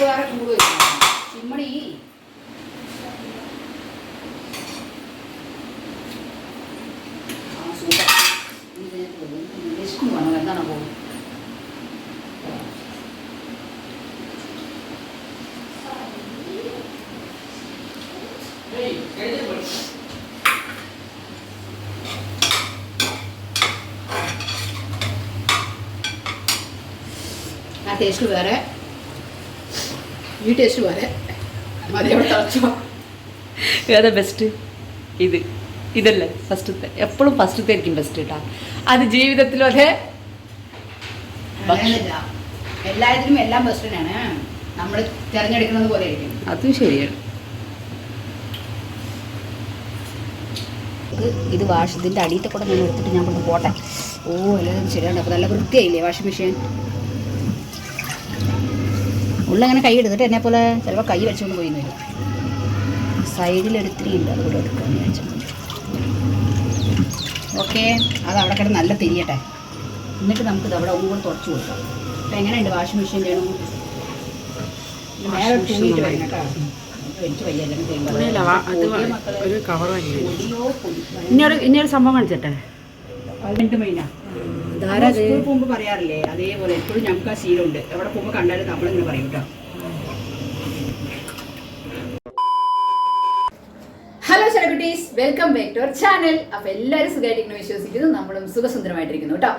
വേറെ ചൂട് വരും ചിമ്മണി. സൂപ്പർ. വിശക്കും വേണം. എന്താണ് പോകും? ആ ടേസ്റ്റ് വേറെ, ഈ ടേസ്റ്റ് വേറെ. മതി അവിടെ തിളച്ചോ. ഏതാ ബെസ്റ്റ്? ഇതല്ലേ ഫസ്റ്റത്തെ? എപ്പോഴും ഫസ്റ്റത്തെ ആയിരിക്കും ബെസ്റ്റ് കേട്ടോ. അത് ജീവിതത്തിലും അതെ. എല്ലാത്തിനും എല്ലാം ബെസ്റ്റ് തന്നെയാണ്. നമ്മൾ തിരഞ്ഞെടുക്കുന്നത് പോലെ ആയിരിക്കും. അതും ശരിയാണ്. ഇത് ഇതിൻ്റെ അടിയിലത്തെ കൂടെ ഞാൻ എടുത്തിട്ട് ഞാൻ കൊണ്ട് പോട്ടെ. ഓ എല്ലാവരും ശരിയാണ്. അപ്പോൾ നല്ല വൃത്തിയായില്ലേ വാഷിംഗ് മെഷീൻ? ഉള്ളങ്ങനെ കൈ എടുത്തിട്ട് എന്നെ പോലെ ചിലപ്പോൾ കൈ വെച്ചുകൊണ്ട് പോയി വരും. സൈഡിലെടുത്തിട്ടുണ്ട്, അതുകൂടെ എടുക്കാമെന്ന് വിചാരിച്ചു. ഓക്കെ, അത് അവിടെ കിടന്ന് നല്ല തിരിയട്ടെ. എന്നിട്ട് നമുക്കിത് അവിടെ ഒന്നുകൂടെ തുടച്ചു കൊടുക്കാം. അപ്പം എങ്ങനെയുണ്ട് വാഷിംഗ് മെഷീൻ ചെയ്യണം? നേരെ തൂങ്ങിയിട്ട് വരും കേട്ടോ. എനിക്ക് വയ്യ. ഇനിയൊരു സംഭവം കാണിച്ചട്ടെ. 18 മൈന സ്കൂളിൽ പോകുമ്പോൾ പറയാറില്ലേ, അതേപോലെ എപ്പോഴും ഞങ്ങൾക്ക് ആ ശീലമുണ്ട്. എവിടെ പോകുമ്പോൾ കണ്ടാലും നമ്മളിങ്ങനെ പറയും കേട്ടോ. Hello celebrities, welcome back to our channel. അപ്പോൾ എല്ലാവരും സുഖമായിട്ടിരിക്കുന്നു വിശ്വസിക്കുന്നു. നമ്മളും സുഖസുന്ദരമായിട്ടിരിക്കുന്നു കേട്ടോ.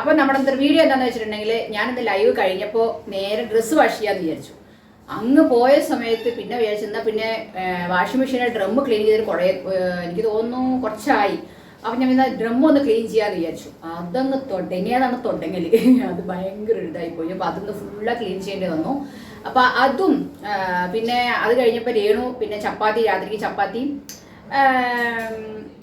അപ്പോൾ നമ്മുടെ വീഡിയോ എന്താണെന്ന് വെച്ചിട്ടുണ്ടെങ്കിൽ, ഞാനിന്ന് ലൈവ് കഴിഞ്ഞപ്പോൾ നേരെ ഡ്രസ്സ് വാഷ് ചെയ്യാമെന്ന് വിചാരിച്ചു. അങ്ങ് പോയ സമയത്ത് പിന്നെ വിചാരിച്ചെന്നാൽ പിന്നെ വാഷിംഗ് മെഷീനെ ഡ്രം ക്ലീൻ ചെയ്തിട്ട് കുറേ എനിക്ക് തോന്നുന്നു കുറച്ചായി. അപ്പം ഞാൻ പിന്നെ ഡ്രം ഒന്ന് ക്ലീൻ ചെയ്യാമെന്ന് വിചാരിച്ചു. അതങ്ങ് തുടങ്ങിയതാണ് തുടങ്ങൽ. അത് ഭയങ്കര ഇതായിപ്പോയി. അപ്പോൾ അതൊന്ന് ഫുള്ളാக ക്ലീൻ ചെയ്യേണ്ടി വന്നു. അപ്പോൾ അതും പിന്നെ അത് കഴിഞ്ഞപ്പോൾ രേണു പിന്നെ ചപ്പാത്തി, രാത്രിക്ക് ചപ്പാത്തി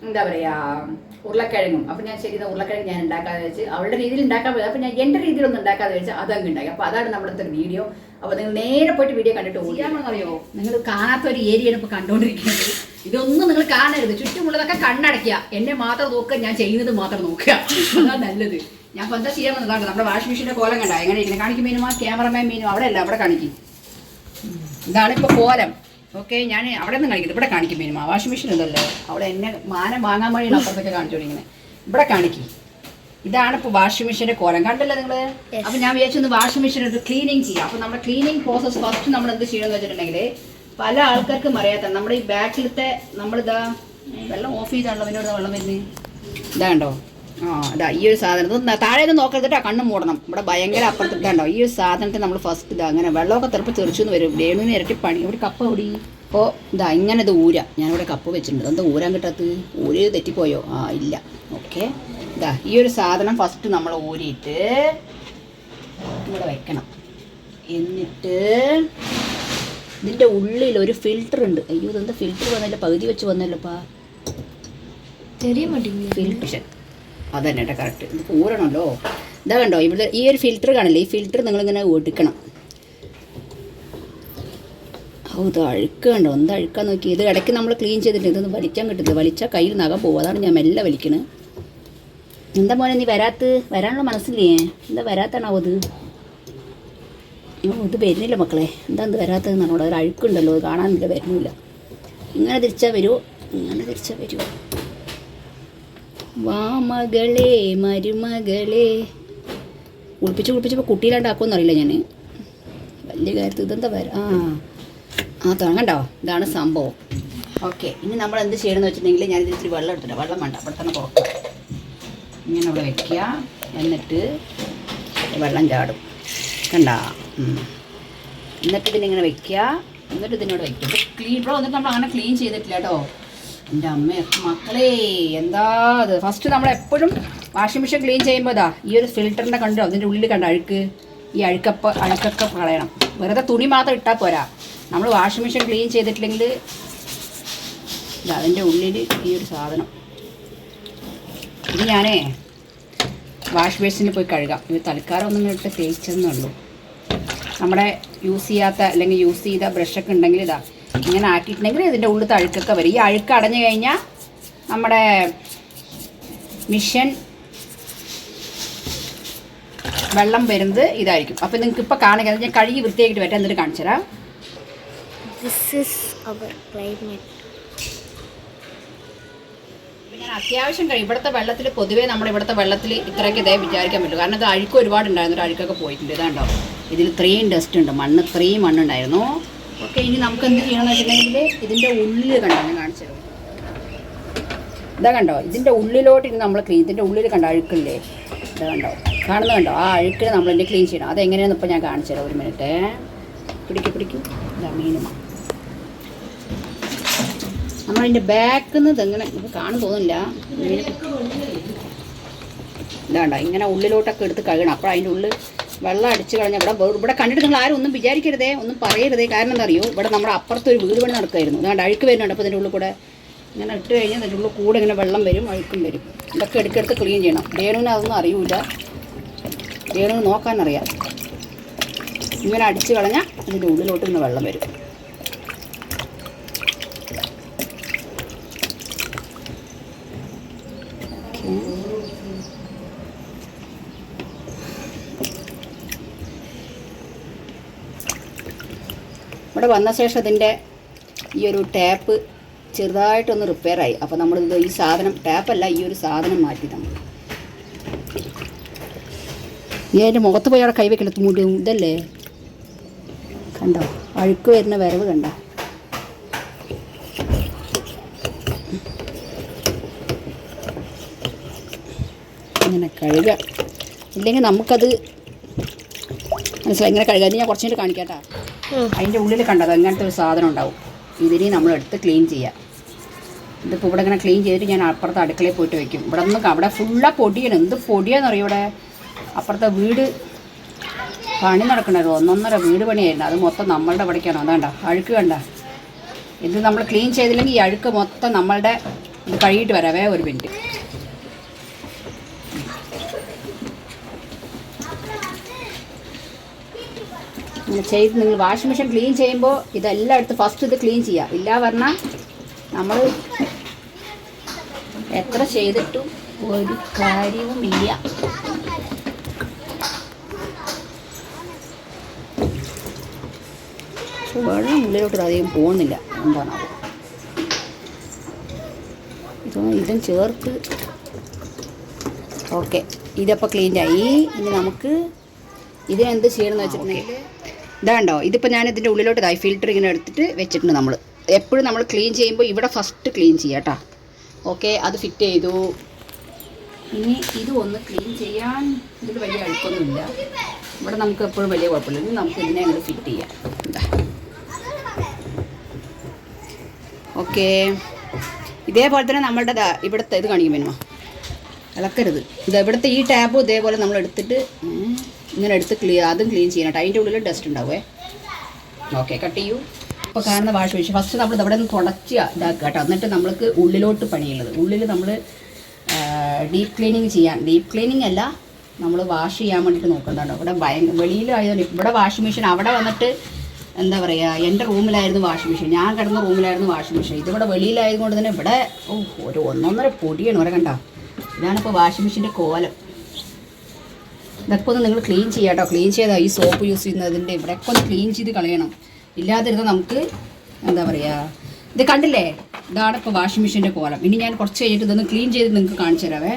എന്താ പറയുക ഉരുളക്കിഴങ്ങും. അപ്പം ഞാൻ ശരി ഉരുളക്കിഴങ്ങ് ഞാൻ ഉണ്ടാക്കാതെ വെച്ച് അവളുടെ രീതിയിൽ ഉണ്ടാക്കാൻ പോയത്. അപ്പം ഞാൻ എൻ്റെ രീതിയിലൊന്നും ഉണ്ടാക്കാതെ വെച്ച് അതങ്ങ് ഉണ്ടാക്കി. അപ്പോൾ അതാണ് നമ്മുടെ വീഡിയോ. അപ്പോൾ നിങ്ങൾ നേരെ പോയിട്ട് വീഡിയോ കണ്ടിട്ട് ഓടിയാണെന്നറിയോ, നിങ്ങൾ കാണാത്ത ഒരു ഏരിയയാണ് ഇപ്പോൾ കണ്ടുകൊണ്ടിരിക്കുന്നത്. ഇതൊന്നും നിങ്ങൾ കാണരുത്. ചുറ്റുമുള്ളതൊക്കെ കണ്ണടയ്ക്കുക, എന്നെ മാത്രം നോക്കുക, ഞാൻ ചെയ്യുന്നത് മാത്രം നോക്കുക. അതാണ് നല്ലത്. ഞാൻ ഇപ്പോൾ എന്താ ചെയ്യാൻ വന്നതാണ്. നമ്മുടെ വാഷിംഗ് മെഷീൻ്റെ കോലം കണ്ട എങ്ങനെ ഇരിക്കുന്നത് കാണിക്കും. മീനുമാ ക്യാമറമാൻ മീനും അവിടെ അല്ല, അവിടെ കാണിക്കും. ഇതാണിപ്പോൾ കോലം. ഓക്കെ, ഞാൻ അവിടെ നിന്ന് കാണിക്കുന്നത്. ഇവിടെ കാണിക്കും മീനുമാ. വാഷിംഗ് മെഷീൻ ഉണ്ടല്ലോ അവിടെ എന്നെ മാനം വാങ്ങാൻ വഴിയാണ് അപ്പുറത്തൊക്കെ കാണിച്ചുകൊണ്ടിരിക്കുന്നത്. ഇവിടെ കാണിക്കും. ഇതാണ് ഇപ്പോൾ വാഷിംഗ് മെഷീൻ്റെ കോലം കണ്ടല്ലോ നിങ്ങൾ. അപ്പം ഞാൻ വിചാരിച്ചൊന്ന് വാഷിംഗ് മെഷീൻ ഒരു ക്ലീനിങ് ചെയ്യാം. അപ്പോൾ നമ്മുടെ ക്ലീനിങ് പ്രോസസ്സ് ഫസ്റ്റ് നമ്മൾ എന്ത് ചെയ്യണമെന്ന് വെച്ചിട്ടുണ്ടെങ്കിൽ, പല ആൾക്കാർക്കും അറിയാത്ത നമ്മുടെ ഈ ബാക്കിലത്തെ നമ്മളിതാ വെള്ളം ഓഫ് ചെയ്താണല്ലോ അതിനോട് വെള്ളം വരുന്നത്. ഇതാ കണ്ടോ? ഇതാ ഈ ഒരു സാധനം താഴെ നിന്ന് നോക്കരുതിട്ടോ, കണ്ണ് മൂടണം. ഇവിടെ ഭയങ്കര അപ്പുറത്തിട്ടാണ്ടോ ഈ ഒരു സാധനത്തെ നമ്മൾ ഫസ്റ്റ് ഇതാ അങ്ങനെ വെള്ളമൊക്കെ തെറുപ്പ് തെറിച്ചു എന്ന് വരും. വേണുവിന് ഇരട്ടി പണി. ഒരു കപ്പ ഓടി. അപ്പോൾ ഇതാ ഇങ്ങനെ ഇത് ഊരാ. ഞാനിവിടെ കപ്പ് വെച്ചിട്ടുണ്ട്. എന്താ ഊരാൻ കിട്ടാത്തത്? ഊര് തെറ്റിപ്പോയോ? ഇല്ല. ഓക്കെ, ഇതാ ഈ ഒരു സാധനം ഫസ്റ്റ് നമ്മൾ ഊരിയിട്ട് ഇവിടെ വെക്കണം. എന്നിട്ട് ഇതിൻ്റെ ഉള്ളിൽ ഒരു ഫിൽറ്റർ ഉണ്ട്. അയ്യോ, ഇതെന്താ ഫിൽറ്റർ വന്നില്ല, പകുതി വെച്ച് വന്നല്ലോപ്പാ. ഫിൽറ്റർ അതന്നെ കേട്ടോ കറക്റ്റ്. ഇത് ഊരണമല്ലോ. ഇതാ കണ്ടോ ഇവിടെ ഈ ഒരു ഫിൽറ്റർ കാണില്ലേ? ഈ ഫിൽറ്റർ നിങ്ങളിങ്ങനെ ഒടുക്കണം. ഇത് അഴുക്ക് കണ്ടോ? എന്താ അഴുക്കാൻ നോക്കി. ഇത് ഇടയ്ക്ക് നമ്മൾ ക്ലീൻ ചെയ്തിട്ട് ഇതൊന്ന് വലിക്കാൻ കിട്ടുന്നത്. വലിച്ചാൽ കയ്യിൽ നഖം പോകും. അതാണ് ഞാൻ മെല്ലെ വലിക്കണത്. എന്താ മോനെ നീ വരാനുള്ള മനസ്സില്ലേ? എന്താ വരാത്താണോ ഇത്? ഇത് വരുന്നില്ല മക്കളെ. എന്താ ഇത് വരാത്തതെന്ന് പറഞ്ഞോളൂ. ഒരു അഴുക്കുണ്ടല്ലോ, അത് കാണാനില്ല, വരുന്നില്ല. ഇങ്ങനെ തിരിച്ചാൽ വരുമോ? ഇങ്ങനെ തിരിച്ചാൽ വരുമോ? വാ മകളെ മരുമകളെ. കുളിപ്പിച്ചപ്പോൾ കുട്ടിയിലാണ്ടാക്കുമെന്ന് അറിയില്ല ഞാൻ. വലിയ കാര്യത്തിൽ ഇതെന്താ തുടങ്ങണ്ടോ? ഇതാണ് സംഭവം. ഓക്കെ, ഇനി നമ്മൾ എന്ത് ചെയ്യണമെന്ന് വെച്ചിട്ടുണ്ടെങ്കിൽ, ഞാനിതിൽ ഇത്തിരി വെള്ളം എടുത്തിട്ട്, വെള്ളം വേണ്ട, അവിടെ തന്നെ തുറക്കുക. ഇങ്ങനെ അവിടെ വയ്ക്കുക. എന്നിട്ട് വെള്ളം ചാടും കണ്ടാ. എന്നിട്ട് ഇതിനിങ്ങനെ വയ്ക്കുക. എന്നിട്ട് ഇതിനോട് വയ്ക്കുക. ക്ലീൻ ഇവിടെ വന്നിട്ട് നമ്മൾ അങ്ങനെ ക്ലീൻ ചെയ്തിട്ടില്ല കേട്ടോ. എൻ്റെ അമ്മ മക്കളെ എന്താ അത്. ഫസ്റ്റ് നമ്മളെപ്പോഴും വാഷിംഗ് മെഷീൻ ക്ലീൻ ചെയ്യുമ്പോൾ ഈ ഒരു ഫിൽറ്ററിൻ്റെ കണ്ടോ, അതിൻ്റെ ഉള്ളിൽ കണ്ട അഴുക്ക്. ഈ അഴുക്കൊക്കെ കളയണം. വെറുതെ തുണി മാത്രം ഇട്ടാൽ പോരാ. നമ്മൾ വാഷിംഗ് മെഷീൻ ക്ലീൻ ചെയ്തിട്ടില്ലെങ്കിൽ അതിൻ്റെ ഉള്ളിൽ ഈ ഒരു സാധനം. ഇത് ഞാനേ വാഷ് ബേസിന് പോയി കഴുകാം. ഇത് തൽക്കാലം ഒന്നും ഇട്ട് തേച്ചെന്നുള്ളൂ. നമ്മുടെ യൂസ് ചെയ്യാത്ത അല്ലെങ്കിൽ യൂസ് ചെയ്ത ബ്രഷൊക്കെ ഉണ്ടെങ്കിൽ ഇങ്ങനെ ആക്കിയിട്ടുണ്ടെങ്കിൽ ഇതിൻ്റെ ഉള്ളിലത്തെ അഴുക്കൊക്കെ വരും. ഈ അഴുക്ക് അടഞ്ഞു കഴിഞ്ഞാൽ നമ്മുടെ മിഷൻ വെള്ളം വരുന്നത് ഇതായിരിക്കും. അപ്പോൾ നിങ്ങൾക്ക് ഇപ്പോൾ കാണുക, ഞാൻ കഴുകി വൃത്തിയാക്കിയിട്ട് വരാം, എന്നിട്ട് കാണിച്ചു തരാം. ഞാൻ അത്യാവശ്യം കഴിയും. ഇവിടുത്തെ വെള്ളത്തിൽ പൊതുവേ നമ്മുടെ ഇവിടുത്തെ വെള്ളത്തിൽ ഇത്രയൊക്കെ ഇതേ വിചാരിക്കാൻ പറ്റും. കാരണം ഇത് അഴുക്ക് ഒരുപാടുണ്ടായിരുന്നു, ഒരു അഴുക്കൊക്കെ പോയിട്ടുണ്ട്. ഇതാണ്ടോ, ഇതിൽ ഇത്രയും ഡസ്റ്റ് ഉണ്ട്, ഇത്രയും മണ്ണുണ്ടായിരുന്നു. ഓക്കെ, ഇനി നമുക്ക് എന്ത് ചെയ്യണമെന്ന് വെച്ചിട്ടുണ്ടെങ്കിൽ ഇതിൻ്റെ ഉള്ളിൽ കണ്ടോ, ഞാൻ കാണിച്ചു തരാം. ഇതാ കണ്ടോ, ഇതിൻ്റെ ഉള്ളിലോട്ട് ഇനി നമ്മൾ ക്ലീൻ, ഇതിൻ്റെ ഉള്ളിൽ കണ്ടോ അഴുക്കില്ലേ, ഇതാ കണ്ടോ, കാണുന്നത് കണ്ടോ, ആ അഴുക്കിന് നമ്മൾ ഇതിൻ്റെ ക്ലീൻ ചെയ്യണം. അതെങ്ങനെയാണെന്ന് ഇപ്പോൾ ഞാൻ കാണിച്ചു തരാം. ഒരു മിനിറ്റ്, പിടിക്കും. ഇതാ മീനുമ നമ്മളതിൻ്റെ ബാക്കിൽ നിന്ന് ഇതെങ്ങനെ കാണും തോന്നില്ല. ഇതാണ്ടോ, ഇങ്ങനെ ഉള്ളിലോട്ടൊക്കെ എടുത്ത് കഴുകണം. അപ്പോൾ അതിൻ്റെ ഉള്ളിൽ വെള്ളം അടിച്ച് കളഞ്ഞാൽ ഇവിടെ കണ്ടിട്ട് നിങ്ങൾ ആരും ഒന്നും വിചാരിക്കരുതേ, ഒന്നും പറയരുതേ. കാരണം എന്താ അറിയോ, ഇവിടെ നമ്മുടെ അപ്പുറത്തൊരു വീട് പണി നടക്കുമായിരുന്നു. അതുകൊണ്ട് അഴുക്ക് വരുന്നുണ്ട്. അപ്പോൾ ഇതിൻ്റെ ഉള്ളിൽ കൂടെ ഇങ്ങനെ ഇട്ട് കഴിഞ്ഞാൽ അതിൻ്റെ ഉള്ളിൽ കൂടെ ഇങ്ങനെ വെള്ളം വരും, അഴുക്കും വരും. ഇതൊക്കെ എടുക്കെടുത്ത് ക്ലീൻ ചെയ്യണം. രേണുവിന് അതൊന്നും അറിയില്ല, രേണുവിന് നോക്കാനറിയാം. ഇങ്ങനെ അടിച്ച് കളഞ്ഞാൽ അതിൻ്റെ ഉള്ളിലോട്ട് ഇങ്ങനെ വെള്ളം വരും. ഇവിടെ വന്ന ശേഷം ഇതിൻ്റെ ഈ ഒരു ടാപ്പ് ചെറുതായിട്ടൊന്ന് റിപ്പയറായി. അപ്പോൾ നമ്മളിത് ഈ സാധനം, ടാപ്പല്ല, ഈ ഒരു സാധനം മാറ്റി നമ്മൾ. ഈ അതിൻ്റെ മുഖത്ത് പോയി അവിടെ കൈവയ്ക്കണം, മുടിയും ഇതല്ലേ കണ്ടോ, അഴുക്ക് വരുന്ന വരവ് കണ്ടോ. ഇങ്ങനെ കഴുകുക, ഇല്ലെങ്കിൽ നമുക്കത് മനസ്സിലായി. ഇങ്ങനെ കഴുകാൻ ഞാൻ കുറച്ചുകൂടി കാണിക്കാട്ടാ. അതിൻ്റെ ഉള്ളിൽ കണ്ടത് അങ്ങനത്തെ ഒരു സാധനം ഉണ്ടാവും. ഇതിനെ നമ്മളെടുത്ത് ക്ലീൻ ചെയ്യുക. ഇതിപ്പോൾ ഇവിടെ ഇങ്ങനെ ക്ലീൻ ചെയ്തിട്ട് ഞാൻ അപ്പുറത്തെ അടുക്കളയിൽ പോയിട്ട് വയ്ക്കും. ഇവിടെ നിന്ന് അവിടെ ഫുള്ളാ പൊടിയാണ്. എന്ത് പൊടിയാന്ന് അറിയും. ഇവിടെ അപ്പുറത്തെ വീട് പണി നടക്കണമായിരുന്നു, 1.5 വീട് പണിയായിരുന്നു. അത് മൊത്തം നമ്മളുടെ ഇവിടേക്കാണ്. അതാണ്ട അഴുക്ക് കണ്ട. ഇത് നമ്മൾ ക്ലീൻ ചെയ്തില്ലെങ്കിൽ ഈ അഴുക്ക് മൊത്തം നമ്മളുടെ ഇത് കഴുകിയിട്ട് വരാവേ. ഒരു മിനിറ്റ്. ഇങ്ങനെ ചെയ്ത് നിങ്ങൾ വാഷിംഗ് മെഷീൻ ക്ലീൻ ചെയ്യുമ്പോൾ ഇതെല്ലാം എടുത്ത് ഫസ്റ്റ് ഇത് ക്ലീൻ ചെയ്യുക. ഇല്ല പറഞ്ഞാൽ നമ്മൾ എത്ര ചെയ്തിട്ടും ഒരു കാര്യവുമില്ല. വെള്ളം ഉള്ളിലോട്ട് അധികം പോകുന്നില്ല, എന്താണോ ഇതും ചേർത്ത്. ഓക്കെ, ഇതപ്പോൾ ക്ലീനായി. ഇനി നമുക്ക് ഇതിനെന്ത് ചെയ്യണമെന്ന് വെച്ചിട്ടുണ്ടെങ്കിൽ ഇതാണ്ടോ, ഇതിപ്പോൾ ഞാൻ ഇതിൻ്റെ ഉള്ളിലോട്ട് ഇതായി ഫിൽറ്റർ ഇങ്ങനെ എടുത്തിട്ട് വെച്ചിട്ടുണ്ട്. നമ്മൾ എപ്പോഴും നമ്മൾ ക്ലീൻ ചെയ്യുമ്പോൾ ഇവിടെ ഫസ്റ്റ് ക്ലീൻ ചെയ്യാം കേട്ടോ. ഓക്കെ, അത് ഫിറ്റ് ചെയ്തു. ഇനി ഇത് ഒന്ന് ക്ലീൻ ചെയ്യാൻ ഇതിൽ വലിയ അഴുക്കൊന്നുമില്ല. ഇവിടെ നമുക്ക് എപ്പോഴും വലിയ കുഴപ്പമില്ല. ഇനി നമുക്ക് ഇതിനെ അങ്ങോട്ട് ഫിറ്റ് ചെയ്യാം. ഓക്കെ, ഇതേപോലെ തന്നെ നമ്മളുടെ ഇവിടുത്തെ ഇത് കാണിക്കും വേണമോ, ഇളക്കരുത്. ഇത് ഇവിടുത്തെ ഈ ടാപ്പും ഇതേപോലെ നമ്മൾ എടുത്തിട്ട് ഇങ്ങനെ എടുത്ത് അതും ക്ലീൻ ചെയ്യണം. അതിൻ്റെ ഉള്ളിൽ ഡസ്റ്റ് ഉണ്ടാവേ. ഓക്കെ, കട്ട് ചെയ്യൂ. ഇപ്പോൾ കാണുന്ന വാഷ് മെഷീൻ ഫസ്റ്റ് നമ്മൾ ഇവിടെ നിന്ന് തുടച്ച് ഇതാക്കുക കേട്ടോ. എന്നിട്ട് നമ്മൾക്ക് ഉള്ളിലോട്ട് പണിയുള്ളത്. ഉള്ളിൽ നമ്മൾ ഡീപ്പ് ക്ലീനിങ് ചെയ്യാൻ, ഡീപ്പ് ക്ലീനിങ് അല്ല, നമ്മൾ വാഷ് ചെയ്യാൻ വേണ്ടിയിട്ട് നോക്കുന്നുണ്ടോ. ഇവിടെ വെളിയിലായതുകൊണ്ട് ഇവിടെ വാഷിംഗ് മെഷീൻ അവിടെ വന്നിട്ട് എന്താ പറയുക, എൻ്റെ റൂമിലായിരുന്നു വാഷിംഗ് മെഷീൻ, ഞാൻ കിടന്ന റൂമിലായിരുന്നു വാഷിംഗ് മെഷീൻ. ഇതിവിടെ വെളിയിലായതുകൊണ്ട് തന്നെ ഇവിടെ ഒരു 1.5 പൊടിയാണ് ഇവിടെ കണ്ടോ. ഇതാണിപ്പോൾ വാഷിംഗ് മെഷീൻ്റെ കോലം. ഇതൊക്കെ ഒന്ന് നിങ്ങൾ ക്ലീൻ ചെയ്യാം കേട്ടോ. ക്ലീൻ ചെയ്താൽ ഈ സോപ്പ് യൂസ് ചെയ്യുന്നതിൻ്റെ ഇവിടെയൊക്കെ ഒന്ന് ക്ലീൻ ചെയ്ത് കളയണം. ഇല്ലാതിരുന്നാൽ നമുക്ക് എന്താ പറയുക, ഇത് കണ്ടില്ലേ, ഇതാണ് ഇപ്പോൾ വാഷിംഗ് മെഷീൻ്റെ കോലം. ഇനി ഞാൻ കുറച്ച് കഴിഞ്ഞിട്ട് ഇതൊന്ന് ക്ലീൻ ചെയ്ത് നിങ്ങൾക്ക് കാണിച്ചു തരാവേ.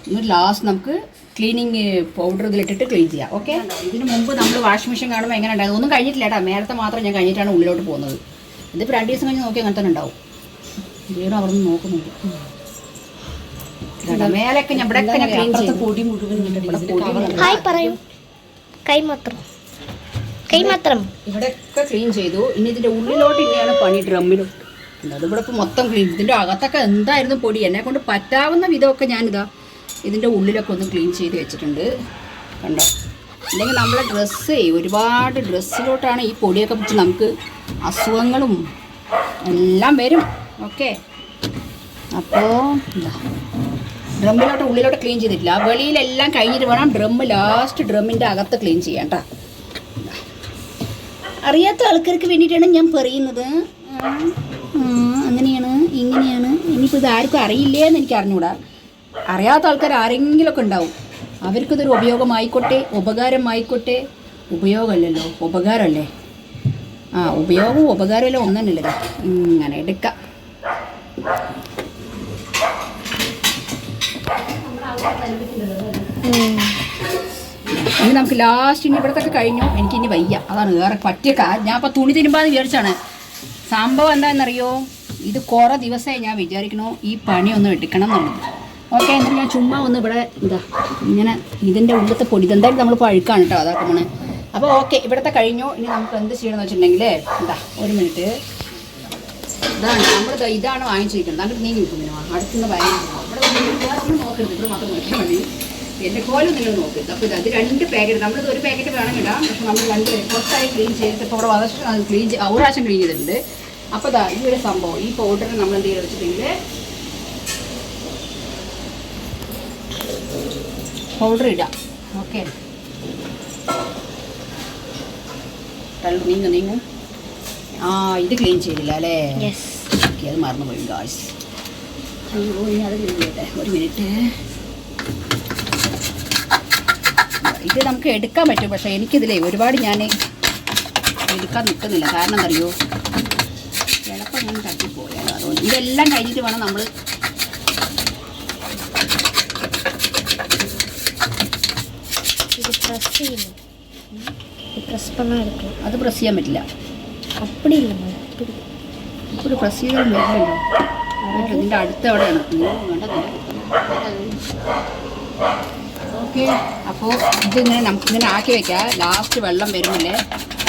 എന്നിട്ട് ലാസ്റ്റ് നമുക്ക് ക്ലീനിങ് പൗഡർ ഇതിലിട്ടിട്ട് ക്ലീൻ ചെയ്യാം. ഓക്കെ, ഇതിന് മുമ്പ് നമ്മൾ വാഷിംഗ് മെഷീൻ കാണുമ്പോൾ എങ്ങനെ ഉണ്ടാകും ഒന്നും കഴിഞ്ഞിട്ടില്ല കേട്ടോ. നേരത്തെ മാത്രം ഞാൻ കഴിഞ്ഞിട്ടാണ് ഉള്ളിലോട്ട് പോകുന്നത്. ഇതിപ്പോൾ 2 ദിവസം കഴിഞ്ഞ് നോക്കി അങ്ങനെ തന്നെ ഉണ്ടാവും. വീണ്ടും അവിടെ നിന്ന് നോക്കുന്നുണ്ട്. മേലൊക്കെ ഞാൻ ഇവിടെ ക്ലീൻ ചെയ്യും. പൊടി മുഴുവൻ ഹായ് പറയൂ. കൈ മാത്രം ഇവിടെയൊക്കെ ക്ലീൻ ചെയ്തു. ഇനി ഇതിൻ്റെ ഉള്ളിലോട്ട് ഇനിയാണ് പണി, ഡ്രമ്മിലോട്ട്. അതിവിടെ ഇപ്പോൾ മൊത്തം ക്ലീൻ. ഇതിൻ്റെ അകത്തൊക്കെ എന്തായിരുന്നു പൊടി. എന്നെ കൊണ്ട് പറ്റാവുന്ന വിധമൊക്കെ ഞാനിതാ ഇതിൻ്റെ ഉള്ളിലൊക്കെ ഒന്ന് ക്ലീൻ ചെയ്ത് വെച്ചിട്ടുണ്ട് കണ്ടോ. അല്ലെങ്കിൽ നമ്മളെ ഡ്രസ്സ് ഒരുപാട് ഡ്രസ്സിലോട്ടാണ് ഈ പൊടിയൊക്കെ പിടിച്ച് നമുക്ക് അസുഖങ്ങളും എല്ലാം വരും. ഓക്കെ, അപ്പോൾ എന്താ ഡ്രമ്മിലോട്ട് ഉള്ളിലോട്ട് ക്ലീൻ ചെയ്തിട്ടില്ല. വെളിയിലെല്ലാം കഴിഞ്ഞിട്ട് വേണം ലാസ്റ്റ് ഡ്രമ്മിൻ്റെ അകത്ത് ക്ലീൻ ചെയ്യാം കേട്ടോ. അറിയാത്ത ആൾക്കാർക്ക് വേണ്ടിയിട്ടാണ് ഞാൻ പറയുന്നത്. അങ്ങനെയാണ് ഇങ്ങനെയാണ്. ഇനിയിപ്പോൾ ഇത് ആർക്കും അറിയില്ലേ എന്ന് എനിക്ക് അറിഞ്ഞൂടാ. അറിയാത്ത ആൾക്കാർ ആരെങ്കിലുമൊക്കെ ഉണ്ടാവും. അവർക്കിതൊരു ഉപയോഗമായിക്കോട്ടെ, ഉപകാരമായിക്കോട്ടെ. ഉപയോഗമല്ലല്ലോ, ഉപകാരമല്ലേ. ആ, ഉപയോഗവും ഉപകാരമല്ലോ ഒന്ന് തന്നെയല്ലേ. ഇങ്ങനെ എടുക്കാം. ഇനി നമുക്ക് ലാസ്റ്റ് ഇനി ഇവിടത്തൊക്കെ കഴിഞ്ഞു. എനിക്കിനി വയ്യ, അതാണ് വേറെ പറ്റിയ ഞാൻ അപ്പോൾ തുണി തിരുമ്പാന്ന് വിചാരിച്ചാണ്. സംഭവം എന്താണെന്നറിയോ, ഇത് കുറേ ദിവസമായി ഞാൻ വിചാരിക്കണോ ഈ പണി ഒന്ന് എടുക്കണം എന്നുള്ളത്. ഓക്കെ, എന്നിട്ട് ഞാൻ ചുമ്മാ ഒന്ന് ഇവിടെ എന്താ ഇങ്ങനെ ഇതിൻ്റെ ഉള്ളിലത്തെ പൊടി എന്തായാലും നമ്മളിപ്പോൾ അഴുക്കാണ് കേട്ടോ, അതാക്കമാണ്. അപ്പോൾ ഓക്കെ, ഇവിടുത്തെ കഴിഞ്ഞു. ഇനി നമുക്ക് എന്ത് ചെയ്യണമെന്ന് വെച്ചിട്ടുണ്ടെങ്കിൽ എന്താ ഒരു മിനിറ്റ്, ഇതാണ് നമ്മൾ ഇതാണ് വാങ്ങിച്ചിരിക്കുന്നത്. നമുക്ക് നീങ്ങി നിൽക്കുന്നു, അടുത്തുനിന്ന് ഭയങ്കര നോക്കരുത്, ഇവിടെ മാത്രം നോക്കിയാൽ മതി. എൻ്റെ കോലും നിങ്ങൾ നോക്കരുത്. അപ്പോൾ ഇത് 2 പാക്കറ്റ്, നമ്മളിത് ഒരു പാക്കറ്റ് വേണമെങ്കിടാം. പക്ഷെ നമ്മൾ 2 കുറച്ചായി ക്ലീൻ ചെയ്തിട്ട് ഇപ്പോൾ ഇവിടെ അത് ക്ലീൻ ഒരു പ്രാവശ്യം ക്ലീൻ ചെയ്തിട്ടുണ്ട്. അപ്പോൾ ഇതാ ഈ ഒരു സംഭവം, ഈ പൗഡറിന് നമ്മൾ എന്ത് ചെയ്ത് വെച്ചിട്ടുണ്ടെങ്കിൽ പൗഡർ ഇടാം. ഓക്കെ, നീങ്ങും. ആ, ഇത് ക്ലീൻ ചെയ്തില്ല അല്ലേ? ഓക്കെ, അത് മറന്നുപോയി ഗായ്സ്. അയ്യോ, ഇനി അത് ക്ലീൻ ചെയ്യട്ടെ, ഒരു മിനിറ്റ്. ഇത് നമുക്ക് എടുക്കാൻ പറ്റും, പക്ഷേ എനിക്കിതിലേ ഒരുപാട് ഞാൻ എടുക്കാൻ നിൽക്കുന്നില്ല. കാരണം എന്തറിയോ, ചിലപ്പോൾ ഞാൻ തട്ടിപ്പോയാലോ, അതുകൊണ്ട് ഇതെല്ലാം കഴിഞ്ഞിട്ട് വേണം നമ്മൾ അത് പ്രസ് ചെയ്യാൻ പറ്റില്ല. அப்படி இல்லை ഇപ്പോൾ പ്രസ് ചെയ്താൽ വരുമല്ലോ. ഇതിൻ്റെ അടുത്ത് എവിടെയാണ് വേണ്ടത്. ഓക്കെ, അപ്പോൾ ഇതിങ്ങനെ നമുക്കിങ്ങനെ ആക്കി വയ്ക്കാം. ലാസ്റ്റ് വെള്ളം വരുന്നില്ലേ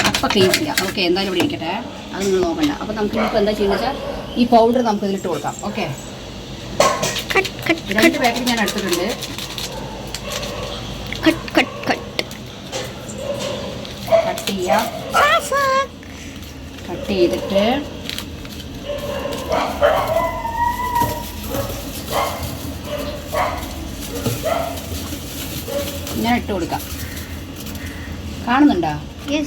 അപ്പം ക്ലീൻ ചെയ്യാം. ഓക്കെ, എന്തായാലും ഇവിടെ ഇരിക്കട്ടെ, അത് നിങ്ങൾ നോക്കണ്ട. അപ്പോൾ നമുക്ക് ഇപ്പോൾ എന്താ ചെയ്യുന്നത് വെച്ചാൽ ഈ പൗഡർ നമുക്ക് ഇതിലിട്ട് കൊടുക്കാം. ഓക്കെ, 2 പാക്കറ്റ് ഞാൻ എടുത്തിട്ടുണ്ട്. കട്ട് ചെയ്യാം. കട്ട് ചെയ്തിട്ട് ഞാൻ ഇട്ട് കൊടുക്കാം. കാണുന്നുണ്ടോ? ഞാൻ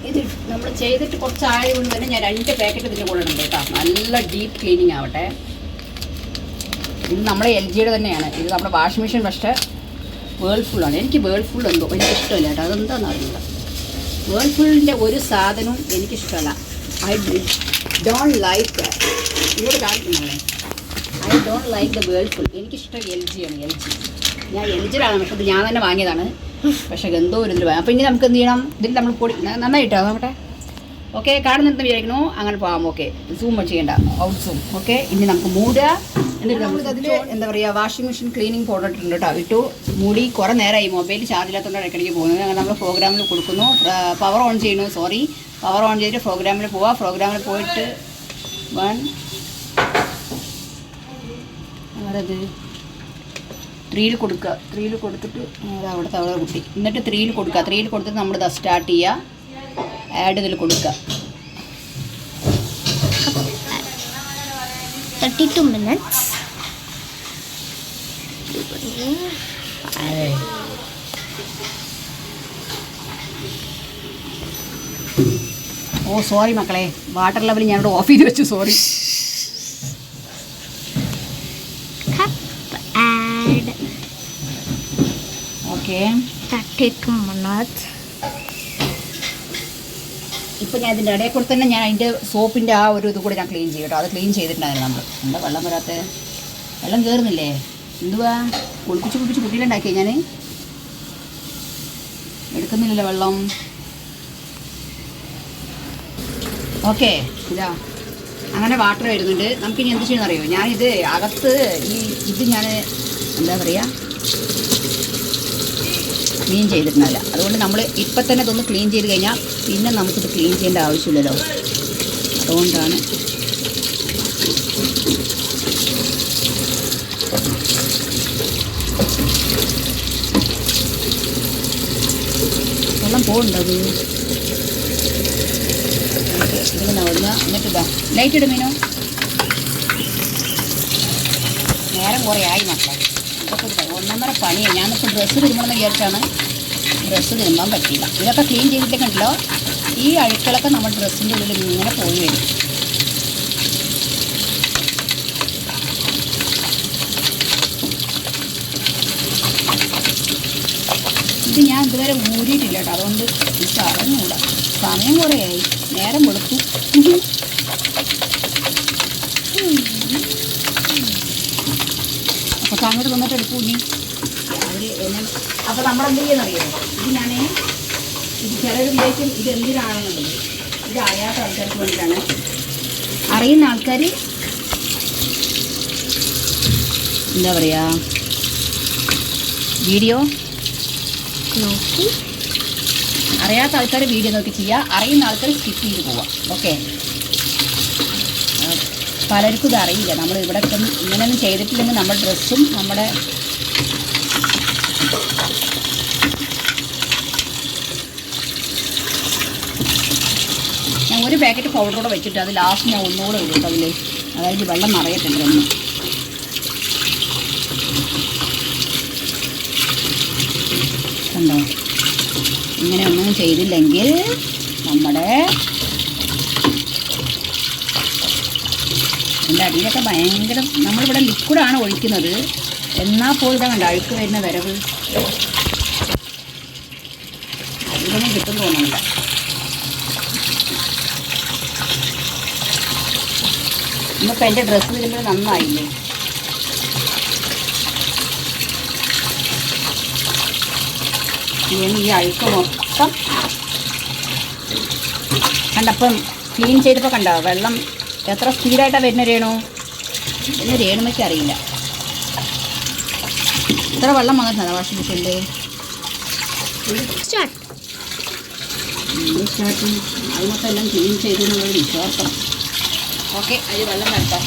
ഇത് നമ്മൾ ചെയ്തിട്ട് കുറച്ചായതുകൊണ്ട് തന്നെ ഞാൻ 2 പാക്കറ്റ് ഇതിൻ്റെ കൂടെ ഉണ്ട് കേട്ടോ. നല്ല ഡീപ്പ് ക്ലീനിങ് ആവട്ടെ. ഇത് നമ്മളെ LGയുടെ തന്നെയാണ്. ഇത് നമ്മുടെ വാഷിംഗ് മെഷീൻ, പക്ഷേ വേൾഫുള്ളാണ്. എനിക്ക് വേൾഫുൾ എന്തോ എനിക്ക് ഇഷ്ടമില്ല കേട്ടോ, അതെന്താണെന്ന് അറിയില്ല. വേൾഫുള്ളിൻ്റെ ഒരു സാധനവും എനിക്കിഷ്ടമല്ല. ഐ ഡോണ്ട് ലൈക്ക്, ഇങ്ങോട്ട് കാണിക്കുന്നേ, ഐ ഡോണ്ട് ലൈക്ക് ദ വേൾഫുൾ. എനിക്കിഷ്ടം LG ആണ്. ഞാൻ LGയിലാണ്, പക്ഷേ ഇത് ഞാൻ തന്നെ വാങ്ങിയതാണ്. പക്ഷേ എന്തോ ഒരു ഇതിൽ വാങ്ങാം. അപ്പോൾ ഇനി നമുക്ക് എന്ത് ചെയ്യണം, ഇതിൽ നമ്മൾ പൊടി നന്നായിട്ടോ നോക്കട്ടെ. ഓക്കെ, കാണുന്നിടത്ത് വിചാരിക്കണോ, അങ്ങനെ പോകാം. ഓക്കെ, സൂം ചെയ്യേണ്ട, ഔട്ട് സൂം. ഓക്കെ, ഇനി നമുക്ക് മൂടുക. എന്നിട്ട് നമ്മൾ അതിൽ എന്താ പറയുക, വാഷിംഗ് മെഷീൻ ക്ലീനിങ് പൗഡർ ഇട്ടിട്ടുണ്ട് കേട്ടോ. ഇട്ടു മൂടി. കുറേ നേരമായി മൊബൈൽ ചാർജ് ഇല്ലാത്തതുകൊണ്ട് ഇടയ്ക്കിടയ്ക്ക് പോകുന്നത്. അങ്ങനെ നമ്മൾ പ്രോഗ്രാമിൽ കൊടുക്കുന്നു, പവർ ഓൺ ചെയ്യുന്നു. പവർ ഓൺ ചെയ്തിട്ട് പ്രോഗ്രാമിൽ പോവാം. പ്രോഗ്രാമിൽ പോയിട്ട് അതായത് 3 കൊടുക്കുക. 3 കൊടുത്തിട്ട് അവിടെ കുട്ടി, എന്നിട്ട് 3 കൊടുക്കുക. 3 കൊടുത്തിട്ട് നമ്മൾ സ്റ്റാർട്ട് ചെയ്യുക. ആഡ് ഇതിൽ കൊടുക്കുക. 32 minutes. ഓ സോറി മക്കളെ, വാട്ടർ ലെവൽ ഞാനിവിടെ ഓഫ് ചെയ്ത് വെച്ചു, സോറി. Okay, 32 minutes. ഇപ്പോൾ ഞാൻ ഇതിൻ്റെ ഇടയിൽ കൂടെ തന്നെ ഞാൻ അതിൻ്റെ സോപ്പിൻ്റെ ആ ഒരു ഇത് കൂടെ ഞാൻ ക്ലീൻ ചെയ്യും കേട്ടോ. അത് ക്ലീൻ ചെയ്തിട്ടുണ്ടായിരുന്നു നമ്മൾ. എന്താ വെള്ളം വരാത്ത, വെള്ളം കയറുന്നില്ലേ? എന്തുവാ കുളിപ്പിച്ച് കുട്ടിയിലുണ്ടാക്കിയേ ഞാൻ എടുക്കുന്നില്ലല്ലോ വെള്ളം. ഓക്കെ, ഇതാ അങ്ങനെ വാട്ടർ വരുന്നുണ്ട്. നമുക്കിനി എന്ത് ചെയ്യണമെന്ന് അറിയോ, ഞാനിത് അകത്ത് ഇത് ഞാൻ എന്താ പറയുക ക്ലീൻ ചെയ്തിട്ടുണ്ടാവില്ല. അതുകൊണ്ട് നമ്മൾ ഇപ്പം തന്നെ ഇതൊന്ന് ക്ലീൻ ചെയ്ത് കഴിഞ്ഞാൽ പിന്നെ നമുക്കിത് ക്ലീൻ ചെയ്യേണ്ട ആവശ്യമില്ലല്ലോ. അതുകൊണ്ടാണ് വെള്ളം പോകുന്നുണ്ടോ? ഇതിങ്ങനെ ഒഴുകുക. എന്നിട്ടിതാ ലൈറ്റ് ഇടും മീനോ. നേരം കുറേ ആയി മക്കളെ. ഇതൊക്കെ 1.5 പണിയാണ്. ഞാനിപ്പോൾ ഡ്രസ്സ് തിരുമ്പണമെന്ന് വിചാരിച്ചാണ് ഡ്രസ്സ് തിരുമ്പാൻ പറ്റിയില്ല. ഇതൊക്കെ ക്ലീൻ ചെയ്തിട്ടൊക്കെ ഉണ്ടല്ലോ, ഈ അഴുക്കളൊക്കെ നമ്മൾ ഡ്രസ്സിൻ്റെ ഉള്ളിൽ ഇങ്ങനെ പോയി വരും. ഇത് ഞാൻ ഇതുവരെ ഊരിയിട്ടില്ല കേട്ടോ, അതുകൊണ്ട് എനിക്ക് അറിഞ്ഞൂടാ. സമയം കുറേയായി, നേരം കൊടുത്തു. അപ്പോൾ അങ്ങോട്ട് വന്നിട്ട് എടുക്കൂടി അവർ എന്നെ. അപ്പോൾ നമ്മളെന്ത് ചെയ്യുന്നറിയോ, ഇത് ഞാൻ ഇത് ചിലർ വിചാരിക്കും ഇത് എന്തിനാണെന്നുള്ളത്. ഇത് അറിയാത്ത ആൾക്കാർക്ക് വേണ്ടിയിട്ടാണ്. അറിയുന്ന ആൾക്കാർ എന്താ പറയുക, വീഡിയോ നോക്കി അറിയാത്ത ആൾക്കാർ വീഡിയോ നോക്കി ചെയ്യുക, അറിയുന്ന ആൾക്കാർ സ്കിപ്പ് ചെയ്ത് പോവുക. ഓക്കെ, പലർക്കും ഇത് അറിയില്ല. നമ്മൾ ഇവിടെ ഇങ്ങനെയൊന്നും ചെയ്തിട്ടില്ലെങ്കിൽ നമ്മുടെ ഡ്രസ്സും നമ്മുടെ ഞാൻ ഒരു പാക്കറ്റ് പൗഡറോടെ വെച്ചിട്ട് അത് ലാസ്റ്റ് ഞാൻ ഒന്നുകൂടെ ഇടും അതിൽ, അതായത് വെള്ളം നിറയട്ടുണ്ട് ഒന്ന്. കണ്ടോ, ഇങ്ങനെ ഒന്നും ചെയ്തില്ലെങ്കിൽ നമ്മുടെ എൻ്റെ അടിയിലൊക്കെ ഭയങ്കര, നമ്മളിവിടെ ലിക്വിഡാണ് ഒഴിക്കുന്നത്, എന്നാൽ പോലും ഇതാ കണ്ട അഴുക്ക് വരുന്ന വരവ്. ഇതൊന്നും കിട്ടും തോന്നുന്നില്ല. ഇന്നിപ്പോൾ എൻ്റെ ഡ്രസ്സ് വരുമ്പോൾ നന്നായില്ലേ. ഈ അഴുക്ക് മൊത്തം കണ്ടപ്പം ക്ലീൻ ചെയ്തപ്പോൾ കണ്ടോ വെള്ളം എത്ര സ്പീഡായിട്ടാണ് വരുന്ന രേണു എന്ന് രേണുമയ്ക്ക് അറിയില്ല. ഇത്ര വെള്ളം വന്നിട്ടുണ്ടോ വാഷിംഗ് മെഷീനിൽ? സ്റ്റാർട്ട്. അത് മൊത്തം എല്ലാം ക്ലീൻ ചെയ്തു എന്നുള്ളത് വിശ്വാസം. ഓക്കെ, അത് വെള്ളം നടത്താം.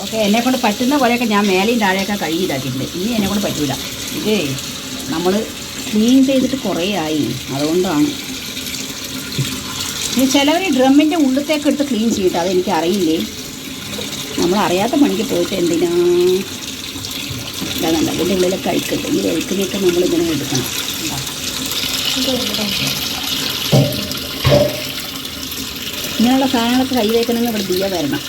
ഓക്കെ, എന്നെക്കൊണ്ട് പറ്റുന്ന പോലെയൊക്കെ ഞാൻ മേലെയും താഴെയൊക്കെ കഴുകി ഇതാക്കിയിട്ടുണ്ട്. ഇനി എന്നെക്കൊണ്ട് പറ്റില്ല. ഇതേ നമ്മൾ ക്ലീൻ ചെയ്തിട്ട് കുറേ ആയി, അതുകൊണ്ടാണ്. ഇനി ചിലവർ ഡ്രമ്മിൻ്റെ ഉള്ളിലേക്ക് എടുത്ത് ക്ലീൻ ചെയ്തിട്ട് അതെനിക്ക് അറിയില്ലേ. നമ്മൾ അറിയാത്ത പണിക്ക് പോയിട്ട് എന്തിനാ ഇതാകണ്ട. ഇതിൻ്റെ ഉള്ളിലൊക്കെ അഴുക്കുണ്ട്. ഈ അഴുക്കിനെയൊക്കെ നമ്മളിങ്ങനെ എടുക്കണം. ഇങ്ങനെയുള്ള സാധനങ്ങളൊക്കെ കൈ വയ്ക്കണമെങ്കിൽ ഇവിടെ ദിയ വരണം.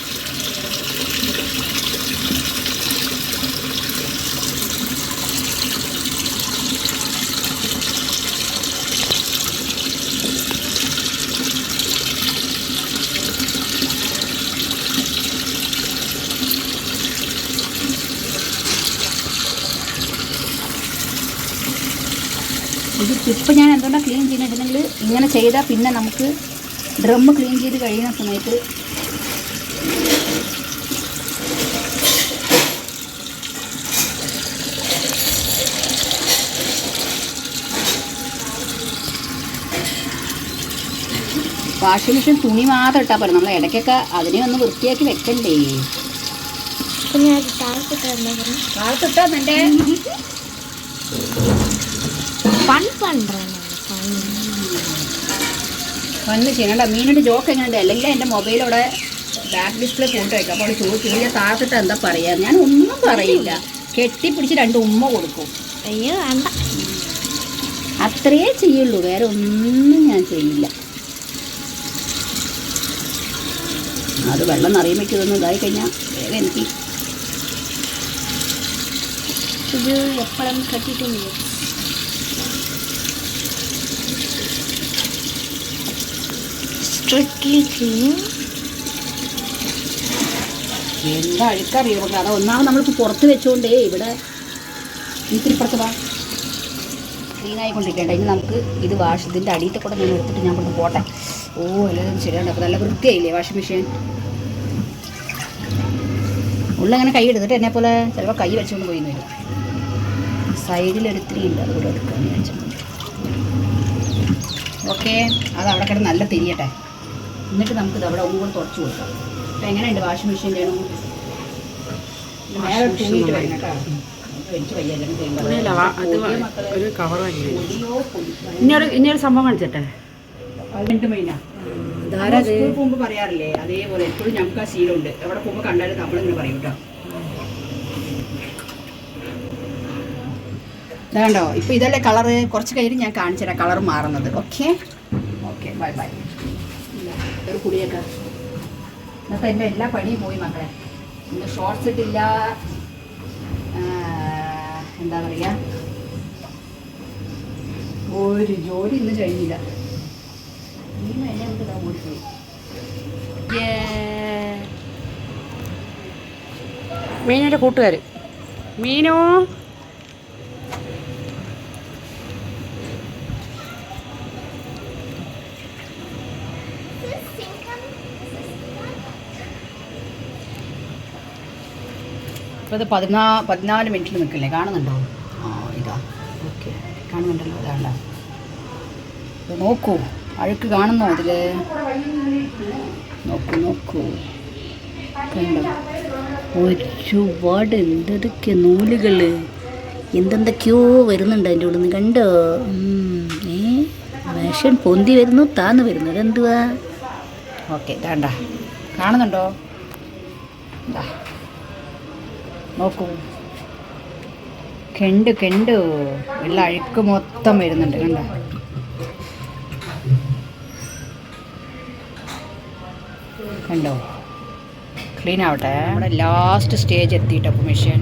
ഇത് ഇപ്പം ഞാൻ എന്തുകൊണ്ടാണ് ക്ലീൻ ചെയ്യുന്നുണ്ടെങ്കിൽ ഇങ്ങനെ ചെയ്താൽ പിന്നെ നമുക്ക് ഡ്രം ക്ലീൻ ചെയ്ത് കഴിയുന്ന സമയത്ത് വാഷിംഗ് മെഷീൻ തുണി മാത്രം ഇട്ടാൽ പോലും നമ്മൾ ഇടയ്ക്കൊക്കെ അതിനെ ഒന്ന് വൃത്തിയാക്കി വെക്കണ്ടേ. താഴത്തിട്ടാ എൻ്റെ ഫൺ പண்றேன். വന്ന് ചെയ്യണ്ട. മീനിൻ്റെ ജോക്ക് എങ്ങനെയുണ്ട്, അല്ലെങ്കിൽ എൻ്റെ മൊബൈലോടെ ബാക്ക് ഡിസ്പ്ലേ ഫോട്ടോ വയ്ക്കാം. അപ്പോൾ ചോദിച്ചില്ല താഴത്തിട്ട് എന്താ പറയുക, ഞാൻ ഒന്നും പറയില്ല. കെട്ടിപ്പിടിച്ച് 2 ഉമ്മ കൊടുക്കും. അയ്യോ വേണ്ട, അത്രയേ ചെയ്യുള്ളൂ, വേറെ ഒന്നും ഞാൻ ചെയ്യില്ല. അത് വെള്ളം നിറയുമ്പോഴേക്കും ഇതൊന്നും ഇതായി കഴിഞ്ഞാൽ വേറെ എനിക്ക് ഇത് എപ്പോഴും കെട്ടിയിട്ടുണ്ട്. Strictly clean. എന്താ അഴുക്കറിയോ. അത് ഒന്നാമത് നമ്മളിപ്പോൾ പുറത്ത് വെച്ചുകൊണ്ടേ ഇവിടെ ഇത്തിരിപ്പുറത്ത് വാ ക്ലീൻ ആയിക്കൊണ്ടിരിക്കേണ്ട. ഇനി നമുക്ക് ഇത് ഇതിൻ്റെ അടിയത്തെ കൂടെ ഞാൻ എടുത്തിട്ട് ഞാൻ കൊണ്ട് പോട്ടെ. ഓ എല്ലാം ശരിയാണ്. അപ്പോൾ നല്ല വൃത്തിയായില്ലേ വാഷിംഗ് മെഷീൻ. ഉള്ളങ്ങനെ കൈ എടുത്തിട്ട് എന്നെ പോലെ ചിലപ്പോൾ കൈ വെച്ചുകൊണ്ട് പോയി വരും. സൈഡിലൊരിത്തിരി ഉണ്ട്, അതുകൂടെ എടുക്കാമെന്ന് വിചാരിച്ചു. ഓക്കെ, അത് അവിടെ കിടന്ന് നല്ല തിരിയട്ടെ. എന്നിട്ട് നമുക്കിത് അവിടെ ഒന്നും കൂടെ തുടച്ച് കൊടുക്കാം. അപ്പോൾ എങ്ങനെയുണ്ട് വാഷിംഗ് മെഷീൻ ചെയ്യണം? നേരെ തൂങ്ങിയിട്ട് വരണം കേട്ടോ. എനിക്ക് വയ്യാലും ഇനിയൊരു സംഭവം കാണിച്ചട്ടെ. 2 മൈന സ്കൂൾ പോകുമ്പോൾ പറയാറില്ലേ, അതേപോലെ എപ്പോഴും നമുക്ക് ആ ശീലമുണ്ട്. എവിടെ പോകുമ്പോൾ കണ്ടാലും നമ്മളിങ്ങനെ പറയും കേട്ടോ. ഇതാണ്ടോ ഇപ്പോൾ ഇതല്ലേ കളറ്. കുറച്ച് കഴിഞ്ഞ് ഞാൻ കാണിച്ചു തരാം കളർ മാറുന്നത്. Okay okay, bye bye. ഒരു കുടിയൊക്കെ ഇന്നത്തെ എൻ്റെ എല്ലാ പണിയും പോയി മക്കളെ. ഇന്ന് ഷോർട്ട്സ് ഇട്ടില്ല, എന്താ പറയുക, ഒരു ജോലി ഇന്ന് കഴിഞ്ഞില്ല. ഈ മഴ നമുക്ക് ഇതാ ഓടിപ്പോയി. മീനുടെ കൂട്ടുകാർ മീനോ അപ്പോൾ ഇത് 14 മിനിറ്റിൽ നിൽക്കില്ലേ? കാണുന്നുണ്ടോ? ആ ഇതാ ഓക്കെ, കാണുന്നുണ്ടല്ലോ. അതാണ്ട നോക്കൂ, അഴുക്ക് കാണുന്നോ അതിൽ? നോക്കൂ കണ്ടോ? ഒരുപാട് എന്തൊക്കെ നൂലുകൾ എന്തെന്തൊക്കെയോ വരുന്നുണ്ട് അതിൻ്റെ ഉള്ളിൽ നിന്ന്. കണ്ടോ? മനുഷ്യൻ പൊന്തി വരുന്നു, താന്ന് വരുന്നു. അതെന്തുവാ? ഓക്കെ ഇതാണ്ട കാണുന്നുണ്ടോ? ഇതാ നോക്കൂ, കെണ്ട് ഉള്ള അഴുക്ക് മൊത്തം വരുന്നുണ്ട്. കണ്ടോ? കണ്ടോ? ക്ലീൻ ആവട്ടെ. നമ്മുടെ ലാസ്റ്റ് സ്റ്റേജ് എത്തിയിട്ടപ്പോൾ മെഷീൻ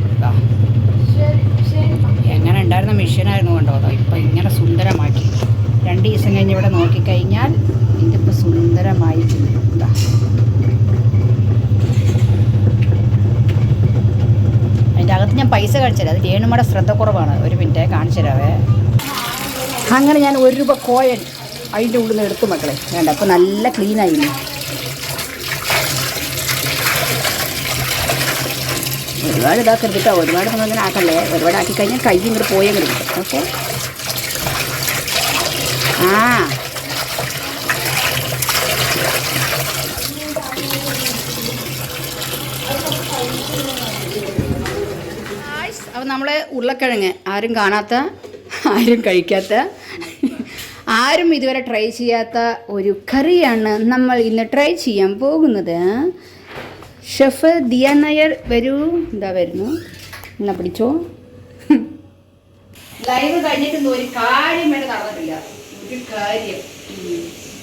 എങ്ങനെ ഉണ്ടായിരുന്ന മെഷീനായിരുന്നു. കണ്ടോ? അതോ ഇപ്പം ഇങ്ങനെ സുന്ദരമാക്കി. 2 ദിവസം കഴിഞ്ഞ് ഇവിടെ നോക്കിക്കഴിഞ്ഞാൽ ഇതിപ്പോൾ സുന്ദരമായിട്ടുണ്ട്. ഇതാ അതിൻ്റെ അകത്ത് ഞാൻ പൈസ കാണിച്ചുതരാം. അത് രേണുമ്മയുടെ ശ്രദ്ധക്കുറവാണ്. ഒരു മിനിറ്റ് കാണിച്ചു തരാവേ. അങ്ങനെ ഞാൻ 1 രൂപ കോയൻ അതിൻ്റെ ഉള്ളിൽ നിന്ന് എടുത്തു മക്കളെ. വേണ്ട, അപ്പോൾ നല്ല ക്ലീനായില്ലേ? ഒരുപാട് ഇതാക്കരുത് കേട്ടോ. ഒരുപാട് നമ്മളിങ്ങനെ ആക്കല്ലേ. ഒരുപാട് ആക്കി കഴിഞ്ഞാൽ കൈ ഇങ്ങോട്ട് പോയെങ്കിൽ കിട്ടും. ഓക്കെ. അപ്പോൾ നമ്മളെ ഉരുളക്കിഴങ്ങ് ആരും കാണാത്ത, ആരും കഴിക്കാത്ത, ആരും ഇതുവരെ ട്രൈ ചെയ്യാത്ത ഒരു കറിയാണ് നമ്മൾ ഇന്ന് ട്രൈ ചെയ്യാൻ പോകുന്നത്. ഷെഫ് ദിയ നായർ വരൂ. എന്താ വരുന്നു? എന്നാ പിടിച്ചോ. ലൈവ് കഴിഞ്ഞിട്ടൊന്നും ഒരു കാര്യം വേണ്ടി നടന്നിട്ടില്ല. ഒരു കാര്യം.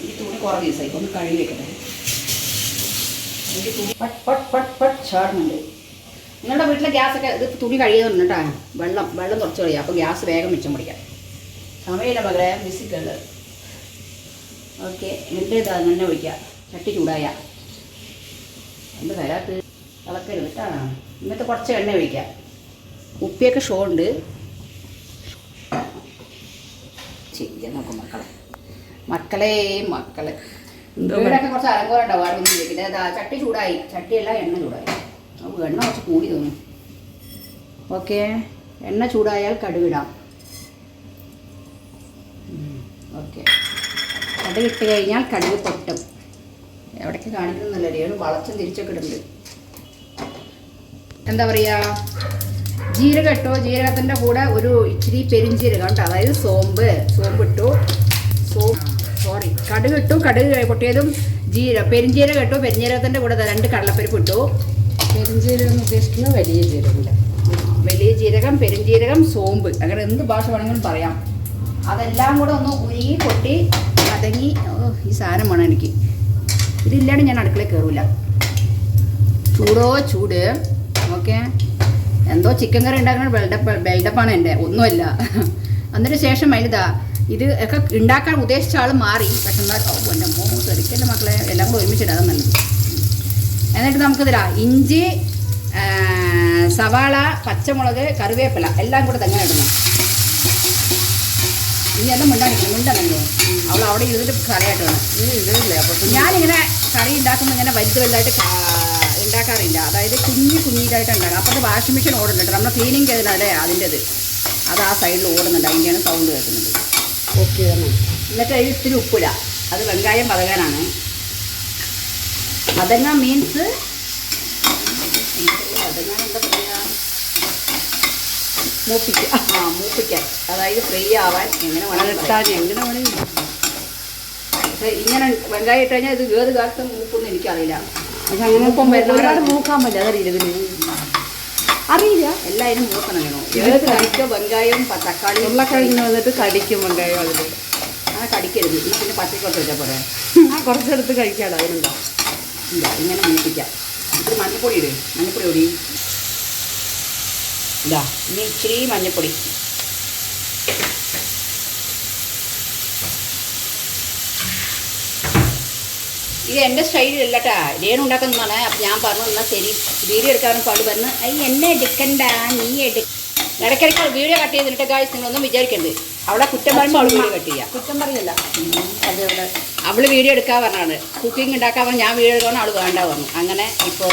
ഈ തുണി കുറേ ദിവസമായി ഒന്ന് കഴുകി വെക്കട്ടെ. എനിക്ക് തുണി പട്ട് ചാടുന്നുണ്ട്. നിങ്ങളുടെ വീട്ടിലെ ഗ്യാസൊക്കെ ഇത് തുണി കഴിയുന്നുണ്ട് കേട്ടോ. വെള്ളം കുറച്ച് കളയാം. അപ്പോൾ ഗ്യാസ് വേഗം മിച്ചം പിടിക്കാം. സമയമില്ല മകളെ, മിസ്സിക്കുള്ള. ഓക്കെ, എന്നിട്ട് ഇതാ അങ്ങനെ ഒഴിക്കാം. ചട്ടി ചൂടായ എന്ത് വരാത്ത ഇളക്കരുത് കേട്ടാണ്. ഇന്നത്തെ കുറച്ച് എണ്ണ ഒഴിക്കാം. ഉപ്പിയൊക്കെ ഷോ ഉണ്ട്. ചെയ്യാൻ നോക്കും മക്കളെ. ഇവിടെയൊക്കെ കുറച്ച് അലങ്കോലം ഉണ്ടാവും. ആരൊന്നും ചോദിക്കില്ല. ചട്ടി ചൂടായി. ചട്ടിയല്ല, എണ്ണ ചൂടായി. അപ്പോൾ എണ്ണ കുറച്ച് കൂടി തോന്നും. ഓക്കെ, എണ്ണ ചൂടായാൽ കടുകിടാം. ഓക്കെ, കടുകിട്ട് കഴിഞ്ഞാൽ കടുക് പൊട്ടും. എവിടേക്ക് കാണിക്കുന്നില്ല. രേണു വളച്ചും തിരിച്ചൊക്കെ ഇടുന്നുണ്ട്. എന്താ പറയുക, ജീരകം ഇട്ടോ. ജീരകത്തിൻ്റെ കൂടെ ഒരു ഇച്ചിരി പെരിഞ്ചീരകം കേട്ടോ. അതായത് സോമ്പ് ഇട്ടു. കടുക് ഇട്ടു. കടുക് പൊട്ടിയതും പെരിഞ്ചീരകം ഇട്ടു. പെരിഞ്ചീരകത്തിൻ്റെ കൂടെ 2 കടലപ്പരിപ്പ് ഇട്ടു. പെരിഞ്ചീരകം എന്ന് ഉദ്ദേശിക്കുന്നത് വലിയ ജീരകം. വലിയ ജീരകം, പെരിഞ്ചീരകം, സോമ്പ്, അങ്ങനെ എന്ത് ഭാഷ വേണമെങ്കിലും പറയാം. അതെല്ലാം കൂടെ ഒന്ന് ഉരുകി പൊട്ടി അതങ്ങി. ഈ സാധനം വേണം എനിക്ക്. ഇതില്ലാണ്ട് ഞാൻ അടുക്കളയിൽ കയറില്ല. ചൂട്. ഓക്കെ, എന്തോ ചിക്കൻ കറി ഉണ്ടാക്കുന്ന ബെൽഡപ്പാണ് എൻ്റെ. ഒന്നുമല്ല. എന്നിട്ട് ശേഷം അതിലിതാ ഇത് ഒക്കെ ഉണ്ടാക്കാൻ ഉദ്ദേശിച്ച ആൾ മാറി. പക്ഷെ എന്നാൽ എൻ്റെ തെറിക്കല്ലേ മക്കളെ. എല്ലാം കൂടെ ഒരുമിച്ചിടാതെ നല്ലത്. എന്നിട്ട് നമുക്കിതിലാ ഇഞ്ചി, സവാള, പച്ചമുളക്, കറിവേപ്പില എല്ലാം കൂടെ തന്നെ ഇടണം. ഇനി എല്ലാം മിണ്ടണല്ലോ. അവൾ അവിടെ ഇരുന്നിട്ട് കറിയായിട്ട് വേണം. അപ്പോൾ ഞാനിങ്ങനെ കറി ഉണ്ടാക്കുമ്പോൾ ഇങ്ങനെ വലുതായിട്ട് ഉണ്ടാക്കാറില്ല. അതായത് കുഞ്ഞിതായിട്ട് ഉണ്ടാക്കാം. അപ്പോഴത്തെ വാഷിംഗ് മെഷീൻ ഓടുന്നുണ്ട്. നമ്മൾ ക്ലീനിങ് ചെയ്തല്ലേ അതിൻ്റെത്. അത് ആ സൈഡിൽ ഓടുന്നുണ്ട്. അതിൻ്റെയാണ് സൗണ്ട് കേൾക്കുന്നത്. ഓക്കെ. എന്നിട്ട് അതിൽ ഇത്തിരി ഉപ്പിട. അത് വെങ്കായം പതകാനാണ്. പതങ്ങ മീൻസ് പതങ്ങാൻ എന്താ പറയുക? മൂപ്പിക്കാൻ. അതായത് ഫ്രൈ ആവാൻ എങ്ങനെ വേണമെങ്കിൽ. പക്ഷേ ഇങ്ങനെ വെങ്കായം ഇട്ട് കഴിഞ്ഞാൽ ഇത് ഏത് കാലത്ത് മൂപ്പൊന്നും എനിക്കറിയില്ല. പക്ഷെ അങ്ങനെ ഒരുപാട് മൂക്കാൻ പറ്റില്ല. അതറിയില്ല. അറിയില്ല. എല്ലാവരും മൂക്കണം വേണോ? ഏത് കടിക്കോ വെങ്കായം തക്കാളി ഉരുളക്കിഴങ്ങ് വന്നിട്ട് കടിക്കും വെങ്കായം. അതിൽ അങ്ങനെ കടിക്കരുത്. എന്നാൽ പിന്നെ പച്ചക്കൊക്കെ വെച്ചാൽ പോരെ. കുറച്ചെടുത്ത് കഴിക്കാമല്ലോ. അതിനുണ്ടോ? ഇല്ല, ഇങ്ങനെ മൂപ്പിക്കാം. ഇത്തിരി മഞ്ഞപ്പൊടി ഇട്. മഞ്ഞപ്പൊടി ഓടി. ഇതാ ഇനി ഇച്ചിരി മഞ്ഞപ്പൊടി. ഇത് എൻ്റെ സ്റ്റൈലിലല്ല കേട്ടാ, രേണു ഉണ്ടാക്കുന്നതാണ്. അപ്പം ഞാൻ പറഞ്ഞു എന്നാൽ ശരി വീഡിയോ എടുക്കാനും പാട് പറഞ്ഞു. എന്നെ എടുക്കണ്ട, നീ ഇടയ്ക്കിടയ്ക്ക് വീഡിയോ കട്ട് ചെയ്തിട്ട് ഗായ്സ് നിങ്ങളൊന്നും വിചാരിക്കരുത്. അവളെ കുറ്റം പറയുമ്പോൾ അവൾ വീഡിയോ കട്ട് ചെയ്യാം. കുറ്റം പറയില്ല. അതേപോലെ അവൾ വീഡിയോ എടുക്കാൻ പറഞ്ഞാണ്, കുക്കിംഗ് ഉണ്ടാക്കാൻ പറഞ്ഞാൽ ഞാൻ വീഡിയോ എടുക്കണം, അവൾ വേണ്ട പറഞ്ഞു. അങ്ങനെ ഇപ്പോൾ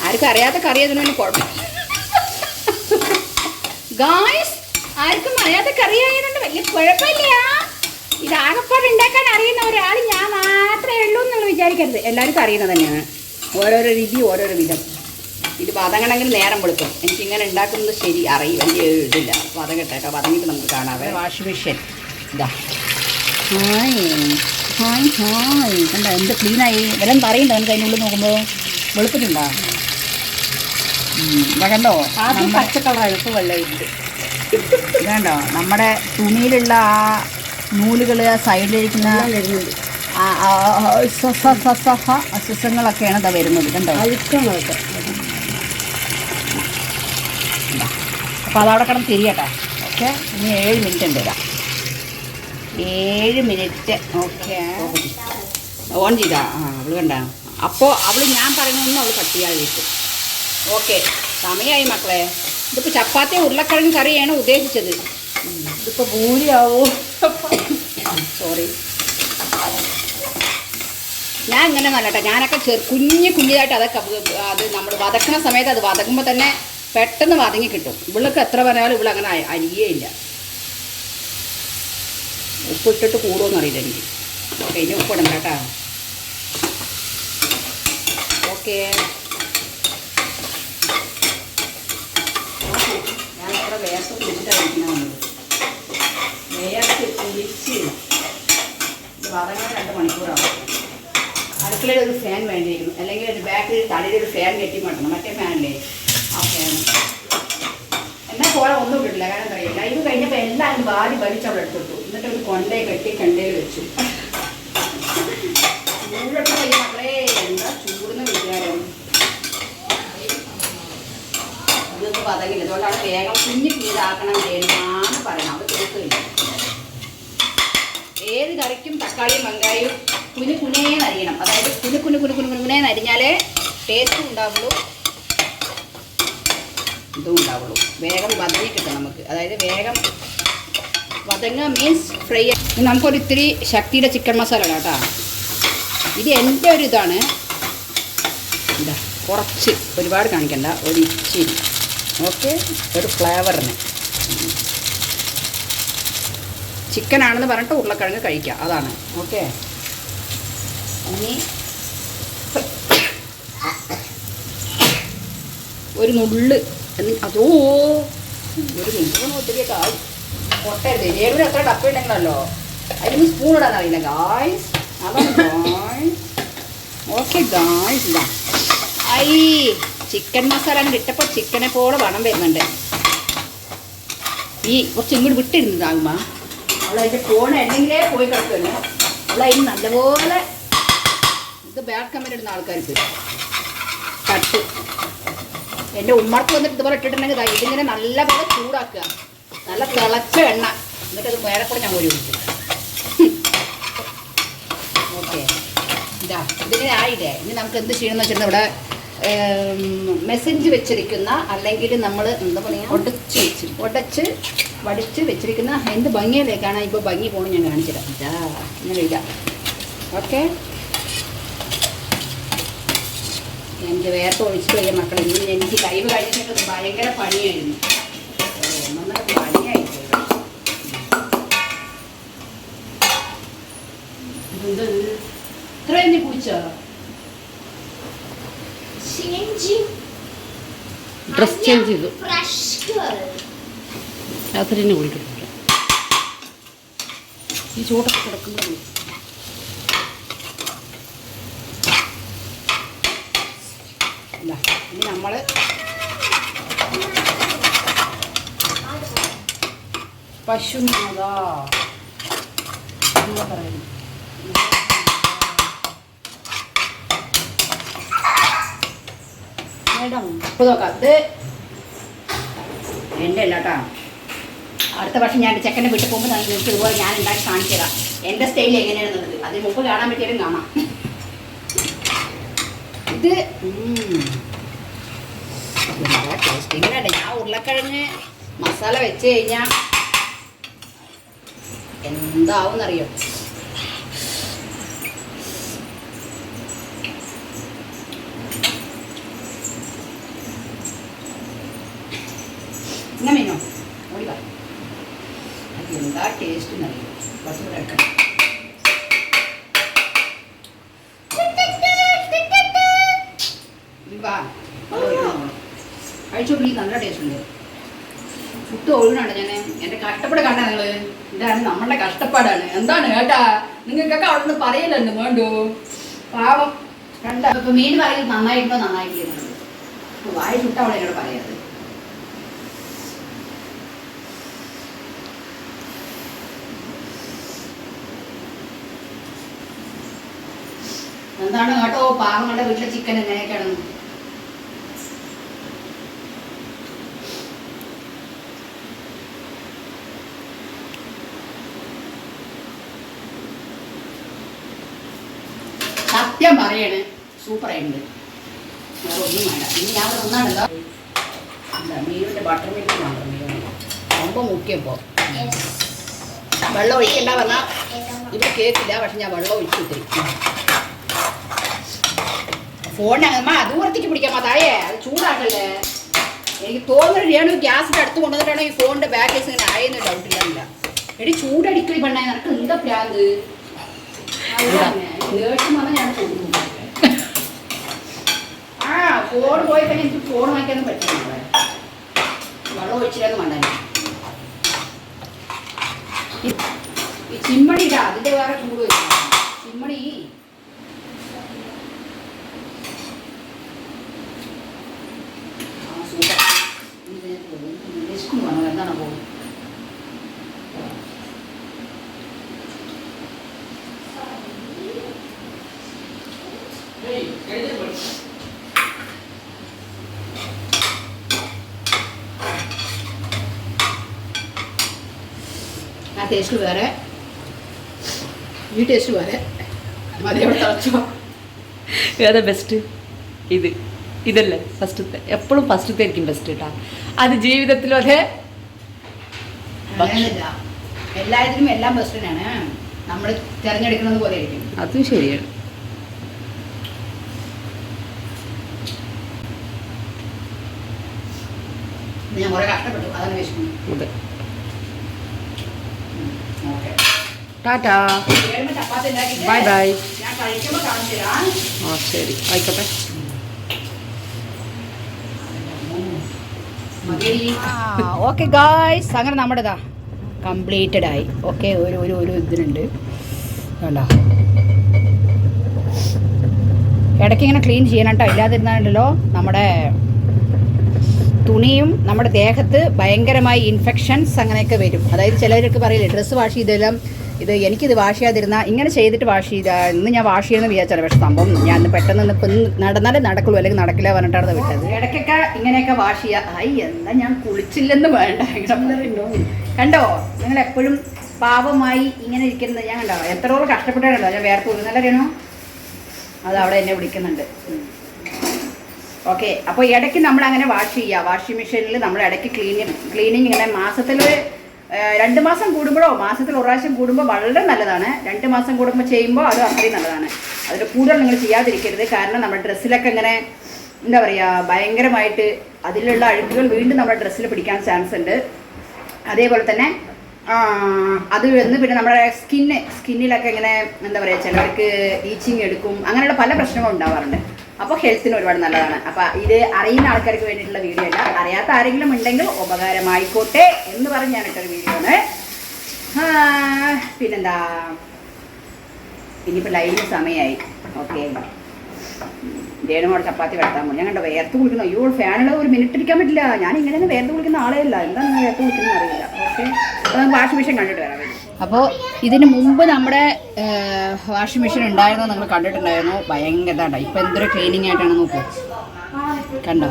ആർക്കും അറിയാത്ത കറി ആയതിനൊന്നും കുഴപ്പമില്ല ഗായ്സ്. ആർക്കും അറിയാത്ത കറി ആയതുകൊണ്ട് വലിയ കുഴപ്പമില്ല. ഇത് ആകപ്പാട് ഉണ്ടാക്കാൻ അറിയുന്ന ഒരാൾ ഞാൻ മാത്രമേ ഉള്ളൂ എന്ന് നിങ്ങൾ വിചാരിക്കരുത്. എല്ലാവർക്കും അറിയുന്നത് തന്നെയാണ്. ഓരോരോ രീതി ഓരോരോ വിധം. ഇത് വതങ്ങണമെങ്കിൽ നേരം വെളുക്കും. എനിക്കിങ്ങനെ ഉണ്ടാക്കുന്നത് ശരി അറിയും, വലിയ ഇതില്ല. വതങ്ങട്ടെ, വതങ്ങിട്ട് നമുക്ക് കാണാവേ. വാഷിംഗ് മെഷീൻ ഇതാ. ഹായ് ഹായ് ഹായ്, കണ്ടോ എന്ത് ക്ലീനായി. വല്ലതും പറയുന്നുണ്ടോ നമുക്ക് അതിനുള്ളിൽ നോക്കുമ്പോൾ? വെളുപ്പിട്ടുണ്ടോ? ഇതാ കണ്ടോ, ആദ്യം പച്ച കളറാണ്, ഇപ്പോൾ വെള്ളമായിട്ട്. ഇതാണ്ടോ നമ്മുടെ തുണിയിലുള്ള ആ നൂലുകൾ സൈഡിലിരിക്കുന്ന അസ്വസ്ഥങ്ങളൊക്കെയാണ് ഇതാ വരുന്നത്. കണ്ടോ അഴുക്കങ്ങളൊക്കെ. അപ്പോൾ അതവിടെ കിടന്ന് തിരിയട്ടെ. ഓക്കെ, ഇനി 7 മിനിറ്റ് ഉണ്ട്. ഇതാ 7 മിനിറ്റ്. ഓക്കെ, ഓൺ ചെയ്താ. അവൾ കണ്ട. അപ്പോൾ അവൾ ഞാൻ പറയുന്നതൊന്നും അവൾ കട്ട് ചെയ്യാതെ വെക്കും. ഓക്കെ, സമയമായി മക്കളെ. ഇതിപ്പോൾ ചപ്പാത്തി ഉരുളക്കിഴങ്ങ് കറിയാണ് ഉദ്ദേശിച്ചത്. ഇതിപ്പോൾ ഭൂരിയാവോ? സോറി, ഞാൻ ഇങ്ങനെ നല്ലട്ടെ. ഞാനൊക്കെ കുഞ്ഞിതായിട്ട് അതൊക്കെ അത് നമ്മൾ വതക്കണ സമയത്ത് അത് വതക്കുമ്പോൾ തന്നെ പെട്ടെന്ന് വതങ്ങി കിട്ടും. ഇവൾക്ക് എത്ര പറഞ്ഞാലും ഇവളങ്ങനെ അരിയേയില്ല. ഉപ്പിട്ടിട്ട് കൂടുമെന്ന് അറിയില്ല എനിക്ക്. ഓക്കെ, ഇനി ഉപ്പിടണ്ട കേട്ടോ. ഓക്കെ, ഞാൻ ഇവിടെ വേസ്റ്റ് കുടിച്ചിട്ടാണ് ഇരിക്കുന്നത്. വേസ്റ്റ് കുടിച്ച് വതങ്ങാൻ 2 മണിക്കൂറാവും. അടുക്കളയിൽ ഒരു ഫാൻ വേണ്ടിയിരിക്കുന്നു, അല്ലെങ്കിൽ ഒരു ബാക്കിൽ തലയിൽ ഒരു ഫാൻ കെട്ടി മാറ്റണം. മറ്റേ ഫാനില്ലേ, ആ ഫാൻ. എന്നാൽ പോലെ ഒന്നും കിട്ടില്ല. കാരണം എന്താ പറയുക, ലൈവ് കഴിഞ്ഞപ്പോൾ എല്ലാവരും വാരി വലിച്ച് അവിടെ എടുത്തിട്ടു. എന്നിട്ട് ഒരു കൊണ്ടയിൽ കെട്ടി കണ്ടയിൽ വെച്ചു. ചൂടൊക്കെ കഴിഞ്ഞ മക്കളെ എന്താ ചൂടുന്ന വിചാരം. ഇതൊന്നും പതകില്ല. അതുകൊണ്ടാണ് വേഗം കുഞ്ഞ് ഇതാക്കണം എന്നാണ് പറയണം. അത് കേൾക്കില്ല. ഏത് കറിക്കും തക്കാളിയും വെങ്കായവും കുനുകുനേന്ന് അരിയണം. അതായത് കുനുകുനേന്ന് അരിഞ്ഞാലേ ടേസ്റ്റും ഉണ്ടാവുള്ളൂ, ഇതും ഉണ്ടാവുള്ളൂ. വേഗം വതങ്ങി കിട്ടും നമുക്ക്. അതായത് വേഗം വതങ്ങ മീൻസ് ഫ്രൈ. നമുക്കൊരു ഇത്തിരി ശക്തിയുടെ ചിക്കൻ മസാല ഇടാം കേട്ടോ. ഇത് എൻ്റെ ഒരു ഇതാണ്. ഇതാ കുറച്ച്, ഒരുപാട് കാണിക്കണ്ട, ഒരു ഇച്ചിരി. ഓക്കെ, ഒരു ഫ്ലേവറിന്. ചിക്കനാണെന്ന് പറഞ്ഞിട്ട് ഉരുളക്കിഴങ്ങ് കഴിക്കുക, അതാണ്. ഓക്കെ, ഇനി ഒരു നുള്ള് അതോ ഒരു നുള്ളാണ് ഒത്തിരിയൊക്കെ ആയി. പൊട്ടരുത്. ഏഴൂര് എത്ര ഡപ്പ ഉണ്ടെങ്കിലല്ലോ അതിന് സ്പൂൺ ഇടാൻ അറിയില്ല ഗായ്സ്. അതാണ് ഗായ്സ്. ഓക്കെ ഗായ്സ്, ഇതാ ഐ ചിക്കൻ മസാല അങ്ങോട്ട് ഇട്ടപ്പോൾ ചിക്കനെ പോലെ വണം വരുന്നുണ്ട്. ഈ കുറച്ച് ഇങ്ങോട്ട് വിട്ടിരുന്നതാകുമ്പ അവളതിൻ്റെ ഫോൺ എന്തെങ്കിലേ പോയി കിടക്കുന്നു. അവളതിന് നല്ലപോലെ ഇത് ബാക്ക് കമൻ്റ് ഇടുന്ന ആൾക്കാർക്ക് കട്ട്. എൻ്റെ ഉമ്മർക്ക് വന്നിട്ട് ഇതുപോലെ ഇട്ടിട്ടുണ്ടെങ്കിൽ ഇതിങ്ങനെ നല്ലപോലെ ചൂടാക്കുക, നല്ല തിളച്ച എണ്ണ, എന്നിട്ടത് വേറെ കൂടെ ഞാൻ കോരി ഒഴിക്കും. ഓക്കെ, ഇതാ ഇതിങ്ങനെ ആയില്ലേ. ഇനി നമുക്ക് എന്ത് ചെയ്യണമെന്ന് വെച്ചിട്ടുണ്ടെങ്കിൽ ഇവിടെ മെസ്സേജ് വെച്ചിരിക്കുന്ന, അല്ലെങ്കിൽ നമ്മൾ എന്താ പറയുക, ഉടച്ച് വടിച്ച് വെച്ചിരിക്കുന്ന എന്ത് ഭംഗിയിലേക്കാണ് ഇപ്പോൾ ഭംഗി പോകണം ഞാൻ കാണിച്ചിടാം. ഇതാ ഇങ്ങനെ ഇടാം. ഓക്കെ, എനിക്ക് വേർത്ത് ഒഴിച്ചിട്ട് വയ്യ മക്കളെ. ഇന്ന് എനിക്ക് ലൈവ് കഴിഞ്ഞിട്ട് ഭയങ്കര പണിയായിരുന്നു. ഒന്നൊന്നര പണിയായി പോയി. ഇത്ര എന്തി പൂച്ചോ ഡ്രസ് ചേഞ്ച് ചെയ്തു. രാത്രി തന്നെ കുളിക്കുന്നു. ഈ ചൂടൊക്കെ കിടക്കുന്നത് ഇനി നമ്മൾ പശുമാതാ എന്താ പറയുന്നത്, മേഡം ഇപ്പോൾ നോക്കാം. ഇത് എൻ്റെ അല്ല കേട്ടോ. അടുത്ത വർഷം ഞാൻ ചെക്കനെ വിട്ട് പോകുമ്പോൾ നിങ്ങൾക്ക് ഇതുപോലെ ഞാൻ ഉണ്ടാക്കി കാണിച്ചു തരാം എൻ്റെ സ്റ്റൈൽ എങ്ങനെയാണെന്നുള്ളത്. അതിന് മുമ്പ് കാണാൻ പറ്റിയാലും കാണാം. ഇത് എന്താ ടേസ്റ്റ് ഇങ്ങനെയല്ല. ഞാൻ ഉരുളക്കിഴങ്ങ് മസാല വെച്ച് കഴിഞ്ഞാൽ എന്താവുന്നറിയോ? എന്നാ മീനോ ഓടി പറ. എന്താ ടേസ്റ്റ് എന്നറിയോ? കുറച്ചുകൂടെ എടുക്കണം. കഴിച്ചോളി, നല്ല ടേസ്റ്റ് ഉണ്ട്. ഫുഡ് ഒഴുകാണ്. ഞാൻ എൻ്റെ കഷ്ടപ്പാട് കണ്ടാ നിങ്ങൾ. ഇതാണ് നമ്മളുടെ കഷ്ടപ്പാടാണ്. എന്താണ് കേട്ടാ, നിങ്ങൾക്കൊക്കെ അവിടെ നിന്ന് പറയലുണ്ട് വേണ്ടു. പാവം കണ്ട. ഇപ്പൊ മീൻ പറയുന്നത് നന്നായിട്ടുണ്ടോ നന്നായിട്ടില്ല. വായ ചുട്ട അവിടെ എന്നോട് പറയാത്. എന്താണ് കേട്ടോ പാവങ്ങളുടെ വീട്ടിലെ ചിക്കൻ എങ്ങനെയൊക്കെയാണ്? സത്യം പറയണ്, സൂപ്പർ ആയിട്ടുണ്ട്. വേറെ ഒന്നും വേണ്ട. ഇനി ഞാൻ അവിടെ ഒന്നാണല്ലോ എന്താ മീനിൻ്റെ ബട്ടർ മിൽക്ക് മാത്രം. ரொம்ப മുക്കിയപ്പോൾ വെള്ളം ഒഴിക്കണ്ട പറഞ്ഞാൽ ഇവിടെ കേൾക്കില്ല. പക്ഷെ ഞാൻ വെള്ളം ഒഴിച്ചു ഒത്തിരി. ഫോണിനമ്മ ദൂരത്തേക്ക് പിടിക്കാൻ തായേ, അത് ചൂടാക്കല്ലേ. എനിക്ക് തോന്നുന്നത് ഞാൻ ഗ്യാസിൻ്റെ അടുത്ത് കൊണ്ടുവന്നിട്ടാണോ ഈ ഫോണിൻ്റെ ബാക്ക് കേസ് ഇങ്ങനെ ആയെന്ന് ഡൗട്ടില്ല. എടി ചൂടടിക്കടി പെണ്ണേ, നിനക്ക് എന്താ പ്രാന്ത്? ദേഷ്യം വന്നാൽ ഞാൻ കൊടുക്കും. ആ ഫോൺ പോയി കഴിഞ്ഞാൽ എനിക്ക് ഫോൺ വാങ്ങിക്കാനൊന്നും പറ്റില്ല. വെള്ളം ഒഴിച്ചിട്ടൊന്നും വേണ്ട. ഈ ചിമ്മണി ഇടാ, അതിൻ്റെ വേറെ ചൂട് വെച്ചു. ചിമ്മണി എന്താണ് പോകും? ആ ടേസ്റ്റ് വേറെ, ഈ ടേസ്റ്റ് വേറെ. മതിയോടെ തിളച്ചോ. ഏതാ ബെസ്റ്റ്? ഇതല്ലേ ഫസ്റ്റത്തെ? എപ്പോഴും ഫസ്റ്റത്തെ ആയിരിക്കും ബെസ്റ്റ് കേട്ടാ. അത് ജീവിതത്തിലും അതെ. എല്ലാത്തിനും എല്ലാം ബെസ്റ്റ് തന്നെയാണ്. നമ്മൾ തിരഞ്ഞെടുക്കുന്നത് പോലെ ആയിരിക്കും. അതും ശരിയാണ്. ഞാൻ കുറെ കഷ്ടപ്പെട്ടു, അതാണ് വിഷമം. അതെ. ഓക്കെ, ടാറ്റാ, ചപ്പാത്തി ഉണ്ടാക്കി ബൈ ബൈ. ഞാൻ കഴിക്കുമ്പോൾ കാണിച്ചു തരാം. ആ ശരി, ആയിക്കോട്ടെ. ഓക്കെ ഗായ്സ്, അങ്ങനെ നമ്മുടെ ഇതാ കംപ്ലീറ്റഡ് ആയി. ഓക്കെ, ഒരു ഇതിനുണ്ട് കണ്ടോ. ഇടയ്ക്ക് ഇങ്ങനെ ക്ലീൻ ചെയ്യണം കേട്ടോ. ഇല്ലാതിരുന്നാണ്ടല്ലോ നമ്മുടെ തുണിയും നമ്മുടെ ദേഹത്ത് ഭയങ്കരമായി ഇൻഫെക്ഷൻസ് അങ്ങനെയൊക്കെ വരും. അതായത് ചിലരൊക്കെ പറയില്ലേ ഡ്രസ്സ് വാഷ് ചെയ്തെല്ലാം ഇത് എനിക്കിത് വാഷ് ചെയ്യാതിരുന്നാൽ ഇങ്ങനെ ചെയ്തിട്ട് വാഷ് ചെയ്താൽ ഇന്ന് ഞാൻ വാഷ് ചെയ്യുമെന്ന് വിചാരിച്ചാൽ പക്ഷെ സംഭവം ഞാൻ പെട്ടെന്ന് ഇപ്പം നടന്നാലേ നടക്കുള്ളൂ, അല്ലെങ്കിൽ നടക്കില്ല പറഞ്ഞിട്ടാണ് വിട്ടത്. ഇടയ്ക്കൊക്കെ ഇങ്ങനെയൊക്കെ വാഷ് ചെയ്യുക. എന്താ ഞാൻ കുളിച്ചില്ലെന്ന് വേണ്ട. കണ്ടോ നിങ്ങൾ എപ്പോഴും പാവമായി ഇങ്ങനെ ഇരിക്കുന്നത് ഞാൻ കണ്ടോ. എത്രയോളം കഷ്ടപ്പെട്ടാണല്ലോ ഞാൻ വേർത്ത് കൊടുക്കുന്നല്ല അറിയണോ. അത് അവിടെ എന്നെ വിളിക്കുന്നുണ്ട്. ഓക്കെ, അപ്പോൾ ഇടയ്ക്ക് നമ്മൾ അങ്ങനെ വാഷ് ചെയ്യുക. വാഷിംഗ് മെഷീനിൽ നമ്മൾ ഇടയ്ക്ക് ക്ലീനിങ് ഇങ്ങനെ മാസത്തിൽ 2 മാസം കൂടുമ്പോഴോ മാസത്തിൽ 1 പ്രാവശ്യം കൂടുമ്പോൾ വളരെ നല്ലതാണ്. 2 മാസം കൂടുമ്പോൾ ചെയ്യുമ്പോൾ അത് അത്രയും നല്ലതാണ്. അതിൽ കൂടുതൽ നിങ്ങൾ ചെയ്യാതിരിക്കരുത്. കാരണം നമ്മുടെ ഡ്രസ്സിലൊക്കെ ഇങ്ങനെ എന്താ പറയുക ഭയങ്കരമായിട്ട് അതിലുള്ള അഴുക്കുകൾ വീണ്ടും നമ്മുടെ ഡ്രസ്സിൽ പിടിക്കാൻ ചാൻസ് ഉണ്ട്. അതേപോലെ തന്നെ അത് വന്ന് പിന്നെ നമ്മുടെ സ്കിന്നിലൊക്കെ ഇങ്ങനെ എന്താ പറയുക ചിലർക്ക് ഈച്ചിങ് എടുക്കും, അങ്ങനെയുള്ള പല പ്രശ്നങ്ങളും ഉണ്ടാവാറുണ്ട്. അപ്പോൾ ഹെൽത്തിന് ഒരുപാട് നല്ലതാണ്. അപ്പോൾ ഇത് അറിയുന്ന ആൾക്കാർക്ക് വേണ്ടിയിട്ടുള്ള വീഡിയോ അല്ല, അറിയാത്ത ആരെങ്കിലും ഉണ്ടെങ്കിൽ ഉപകാരമായിക്കോട്ടെ എന്ന് പറഞ്ഞ് ഞാനിട്ടൊരു വീഡിയോ ആണ്. പിന്നെന്താ, ഇനിയിപ്പോൾ ലൈവിന് സമയമായി. ഓക്കെ, ദേണുമോടെ ചപ്പാത്തി വെട്ടാൻ പോകും. ഞാൻ കണ്ടോ വേർത്ത് കുളിക്കുന്നു. അയ്യോ ഫാനുള്ള ഒരു മിനിറ്റ് ഇരിക്കാൻ പറ്റില്ല. ഞാൻ ഇങ്ങനെ വേർത്ത് കുളിക്കുന്ന ആളെയല്ല. എന്താണ് വേർത്ത് കുളിക്കുന്നത് അറിയില്ല. ഓക്കെ, അപ്പോൾ നമുക്ക് വാഷിംഗ് മെഷീൻ കണ്ടിട്ട് വരാം. അപ്പോൾ ഇതിന് മുമ്പ് നമ്മുടെ വാഷിംഗ് മെഷീൻ ഉണ്ടായിരുന്നത് നിങ്ങൾ കണ്ടിട്ടുണ്ടായിരുന്നു. ഭയങ്കര ഇപ്പോൾ എന്തൊരു ക്ലീനിങ് ആയിട്ടാണ് നോക്കൂ. കണ്ടോ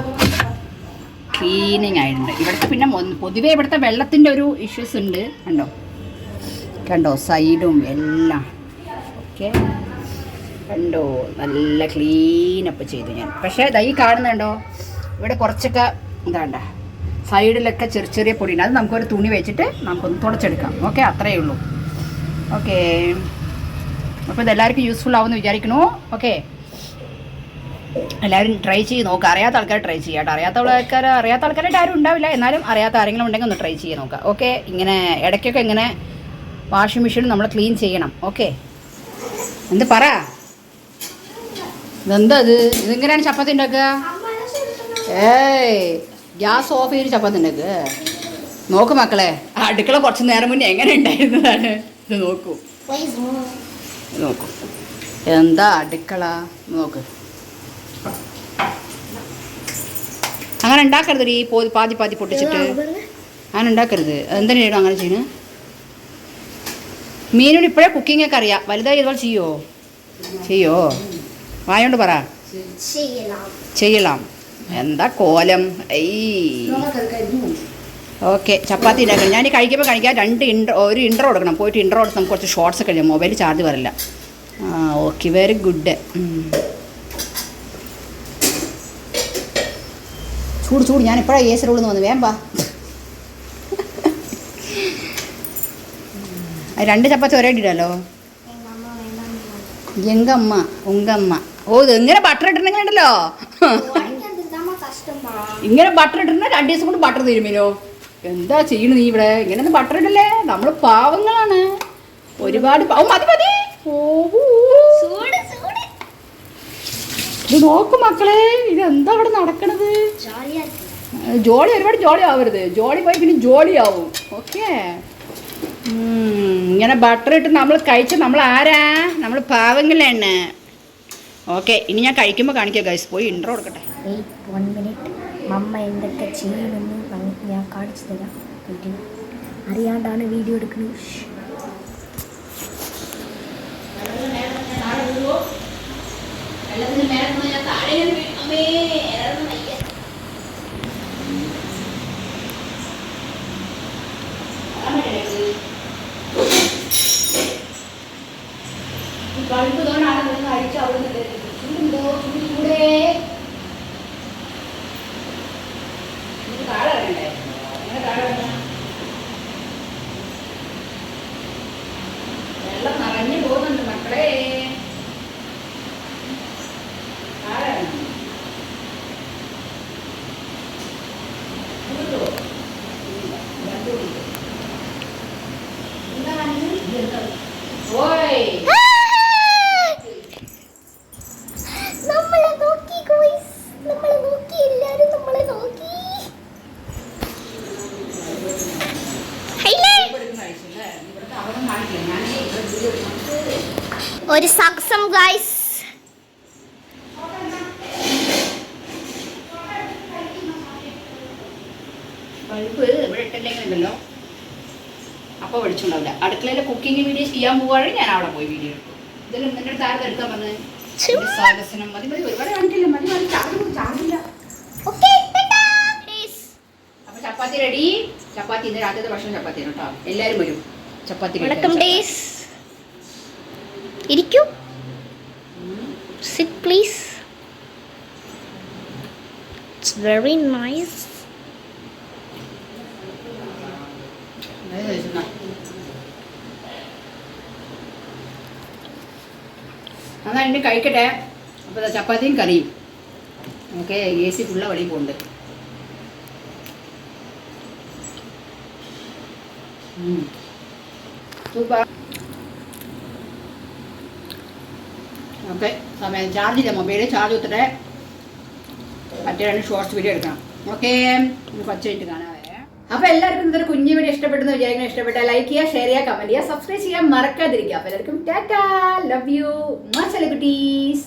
ക്ലീനിങ് ആയിട്ടുണ്ട്. ഇവിടുത്തെ പിന്നെ പൊതുവേ ഇവിടുത്തെ വെള്ളത്തിൻ്റെ ഒരു ഇഷ്യൂസ് ഉണ്ട്. കണ്ടോ സൈഡും എല്ലാം. ഓക്കെ, കണ്ടോ, നല്ല ക്ലീനപ്പ് ചെയ്തു ഞാൻ. പക്ഷേ ഈ കാണുന്നുണ്ടോ, ഇവിടെ കുറച്ചൊക്കെ എന്താണ്ട സൈഡിലൊക്കെ ചെറിയ ചെറിയ പൊടിയുണ്ട്. അത് നമുക്കൊരു തുണി വെച്ചിട്ട് നമുക്കൊന്ന് തുടച്ചെടുക്കാം. ഓക്കെ, അത്രയേ ഉള്ളൂ. ഓക്കെ, അപ്പോൾ ഇതെല്ലാവർക്കും യൂസ്ഫുൾ ആവുമെന്ന് വിചാരിക്കണു. ഓക്കെ, എല്ലാവരും ട്രൈ ചെയ്ത് നോക്കുക. അറിയാത്ത ആൾക്കാർ ട്രൈ ചെയ്യാം കേട്ടോ. അറിയാത്ത ആൾക്കാരായിട്ട് ആരും ഉണ്ടാവില്ല, എന്നാലും അറിയാത്ത ആരെങ്കിലും ഉണ്ടെങ്കിൽ ഒന്ന് ട്രൈ ചെയ്ത് നോക്കുക. ഓക്കെ, ഇങ്ങനെ ഇടയ്ക്കൊക്കെ ഇങ്ങനെ വാഷിംഗ് മെഷീൻ നമ്മൾ ക്ലീൻ ചെയ്യണം. ഓക്കെ, എന്ത് പറ, ഇതെന്താ ഇതെങ്ങനെയാണ് ചപ്പാത്തി ഉണ്ടാക്കുക? ഗ്യാസ് ഓഫ് ചെയ്ത് ചപ്പാത്തി ഉണ്ടാക്കുക. നോക്ക് മക്കളെ, അടുക്കള കുറച്ച് നേരം മുന്നേ എങ്ങനെ ഉണ്ടായിരുന്നതാണ്. ഇത് നോക്കൂ, നോക്കൂ, എന്താ അടുക്കള നോക്ക്. അങ്ങനെ ഉണ്ടാക്കരുത്, ഈ പാതി പാതി പൊട്ടിച്ചിട്ട് അങ്ങനെ ഉണ്ടാക്കരുത്. എന്തിനാണ് അങ്ങനെ ചെയ്യുന്നത്? മീനോട് ഇപ്പോഴേ കുക്കിംഗ് ഒക്കെ അറിയാം, വലുതായി ഇതുപോലെ ചെയ്യോ വായോണ്ട് പറ. ചെയ്യലാം. എന്താ കോലം. ഓക്കെ, ചപ്പാത്തി ഉണ്ടാക്കണം. ഞാൻ ഈ കഴിക്കുമ്പോൾ കഴിക്കാൻ ഒരു ഇൻട്രോ കൊടുക്കണം. പോയിട്ട് ഇൻട്രോ കൊടുത്ത് നമുക്ക് കുറച്ച് ഷോർട്സ് ഒക്കെ കഴിയാം. മൊബൈൽ ചാർജ് വരില്ല. Okay, very good. ചൂട് ഞാൻ എപ്പോഴാണ് ഏസ് റോളിൽ നിന്ന് വന്നു. വേമ്പാ, 2 ചപ്പാത്തി ഒരേ ഇടല്ലോ. എങ്കമ്മ ഉങ്കമ്മ. ഓ, ഇത് എങ്ങനെ ബട്ടർ ഇട്ടിട്ടുണ്ടെങ്കിലുണ്ടല്ലോ, ഇങ്ങനെ ബട്ടർ ഇട്ടിട്ടുണ്ടെ 2 ദിവസം കൊണ്ട് ബട്ടർ തീരുമല്ലോ. എന്താ ചെയ്യണു നീ ഇവിടെ? ഇങ്ങനെയൊന്നും ബട്ടർ ഇടല്ലേ, നമ്മൾ പാവങ്ങളാണ്. ഒരുപാട് മതി. ഇത് നോക്ക് മക്കളെ, ഇതെന്താ ഇവിടെ നടക്കണത്? ഒരുപാട് ജോളി ആവരുത്. ജോളി പോയി പിന്നെ ജോളിയാവും. ഓക്കെ, ഇങ്ങനെ ബട്ടർ ഇട്ട് നമ്മൾ കഴിച്ച നമ്മൾ ആരാ? നമ്മൾ പാവങ്ങളാണ്. ഓക്കെ, ഇനി ഞാൻ കഴിക്കുമ്പോൾ കാണിക്കാം ഗൈസ്. പോയി ഇൻട്രോ കൊടുക്കട്ടെ. 1 മിനിറ്റ് മമ്മ എന്തൊക്കെ ചെയ്യുമെന്ന് ഞാൻ കാണിച്ചു തരാം. അറിയാണ്ടാണ് വീഡിയോ എടുക്കുന്നത്. വെള്ളം നിറഞ്ഞു പോകുന്നുണ്ട് മക്കളെ. ഒരു സക്സം ഗൈസ്. ബൾബ് ഇവിടെ ഇട്ടില്ലെങ്കിലുണ്ടല്ലോ അപ്പോൾ വെളിച്ചുണ്ടാവില്ല. അടുക്കളയിൽ കുക്കിംഗ് വീഡിയോ ചെയ്യാൻ പോവുകയാണെങ്കിൽ ഞാൻ അവിടെ പോയി വീഡിയോ എടുക്കും. ഇതിൽ നിന്റെ അടുത്ത് ആരും എടുക്കാൻ പറഞ്ഞത് സാഹസനം മതി. ഒരുപാട് കണ്ടില്ല, മതി ചാർജില്ല. അപ്പൊ ചപ്പാത്തി റെഡി. ചപ്പാത്തി ഇന്ന് രാത്രിത്തെ ഭക്ഷണം ചപ്പാത്തിയാണ് കേട്ടോ. എല്ലാവരും വരും ചപ്പാത്തി. ഇരിക്കൂ, sit please. It's very nice. എന്നാൽ ഇനി കഴിക്കട്ടെ. അപ്പോൾ ചപ്പാത്തിയും കറിയും. ഓക്കെ, AC ഫുള്ള വഴി പോകുന്നുണ്ട്. സൂപ്പർ. ഓക്കെ, സമയം ചാർജ് ചെയ്ത മൊബൈൽ ചാർജ് കുത്തിട്ട് മറ്റേ 2 ഷോർട്സ് വീഡിയോ എടുക്കണം. ഓക്കെ, പച്ചയായിട്ട് കാണാവേ. അപ്പോൾ എല്ലാവർക്കും ഇതൊരു കുഞ്ഞു വീഡിയോ ഇഷ്ടപ്പെട്ടെന്ന് വിചാരിക്കണം. ഇഷ്ടപ്പെട്ടാൽ ലൈക്ക് ചെയ്യുക, ഷെയർ ചെയ്യുക, കമൻറ്റ് ചെയ്യുക, സബ്സ്ക്രൈബ് ചെയ്യാൻ മറക്കാതിരിക്കുക. അപ്പോൾ എല്ലാവർക്കും ടാറ്റാ, ലവ് യു മച്ച് കുട്ടീസ്.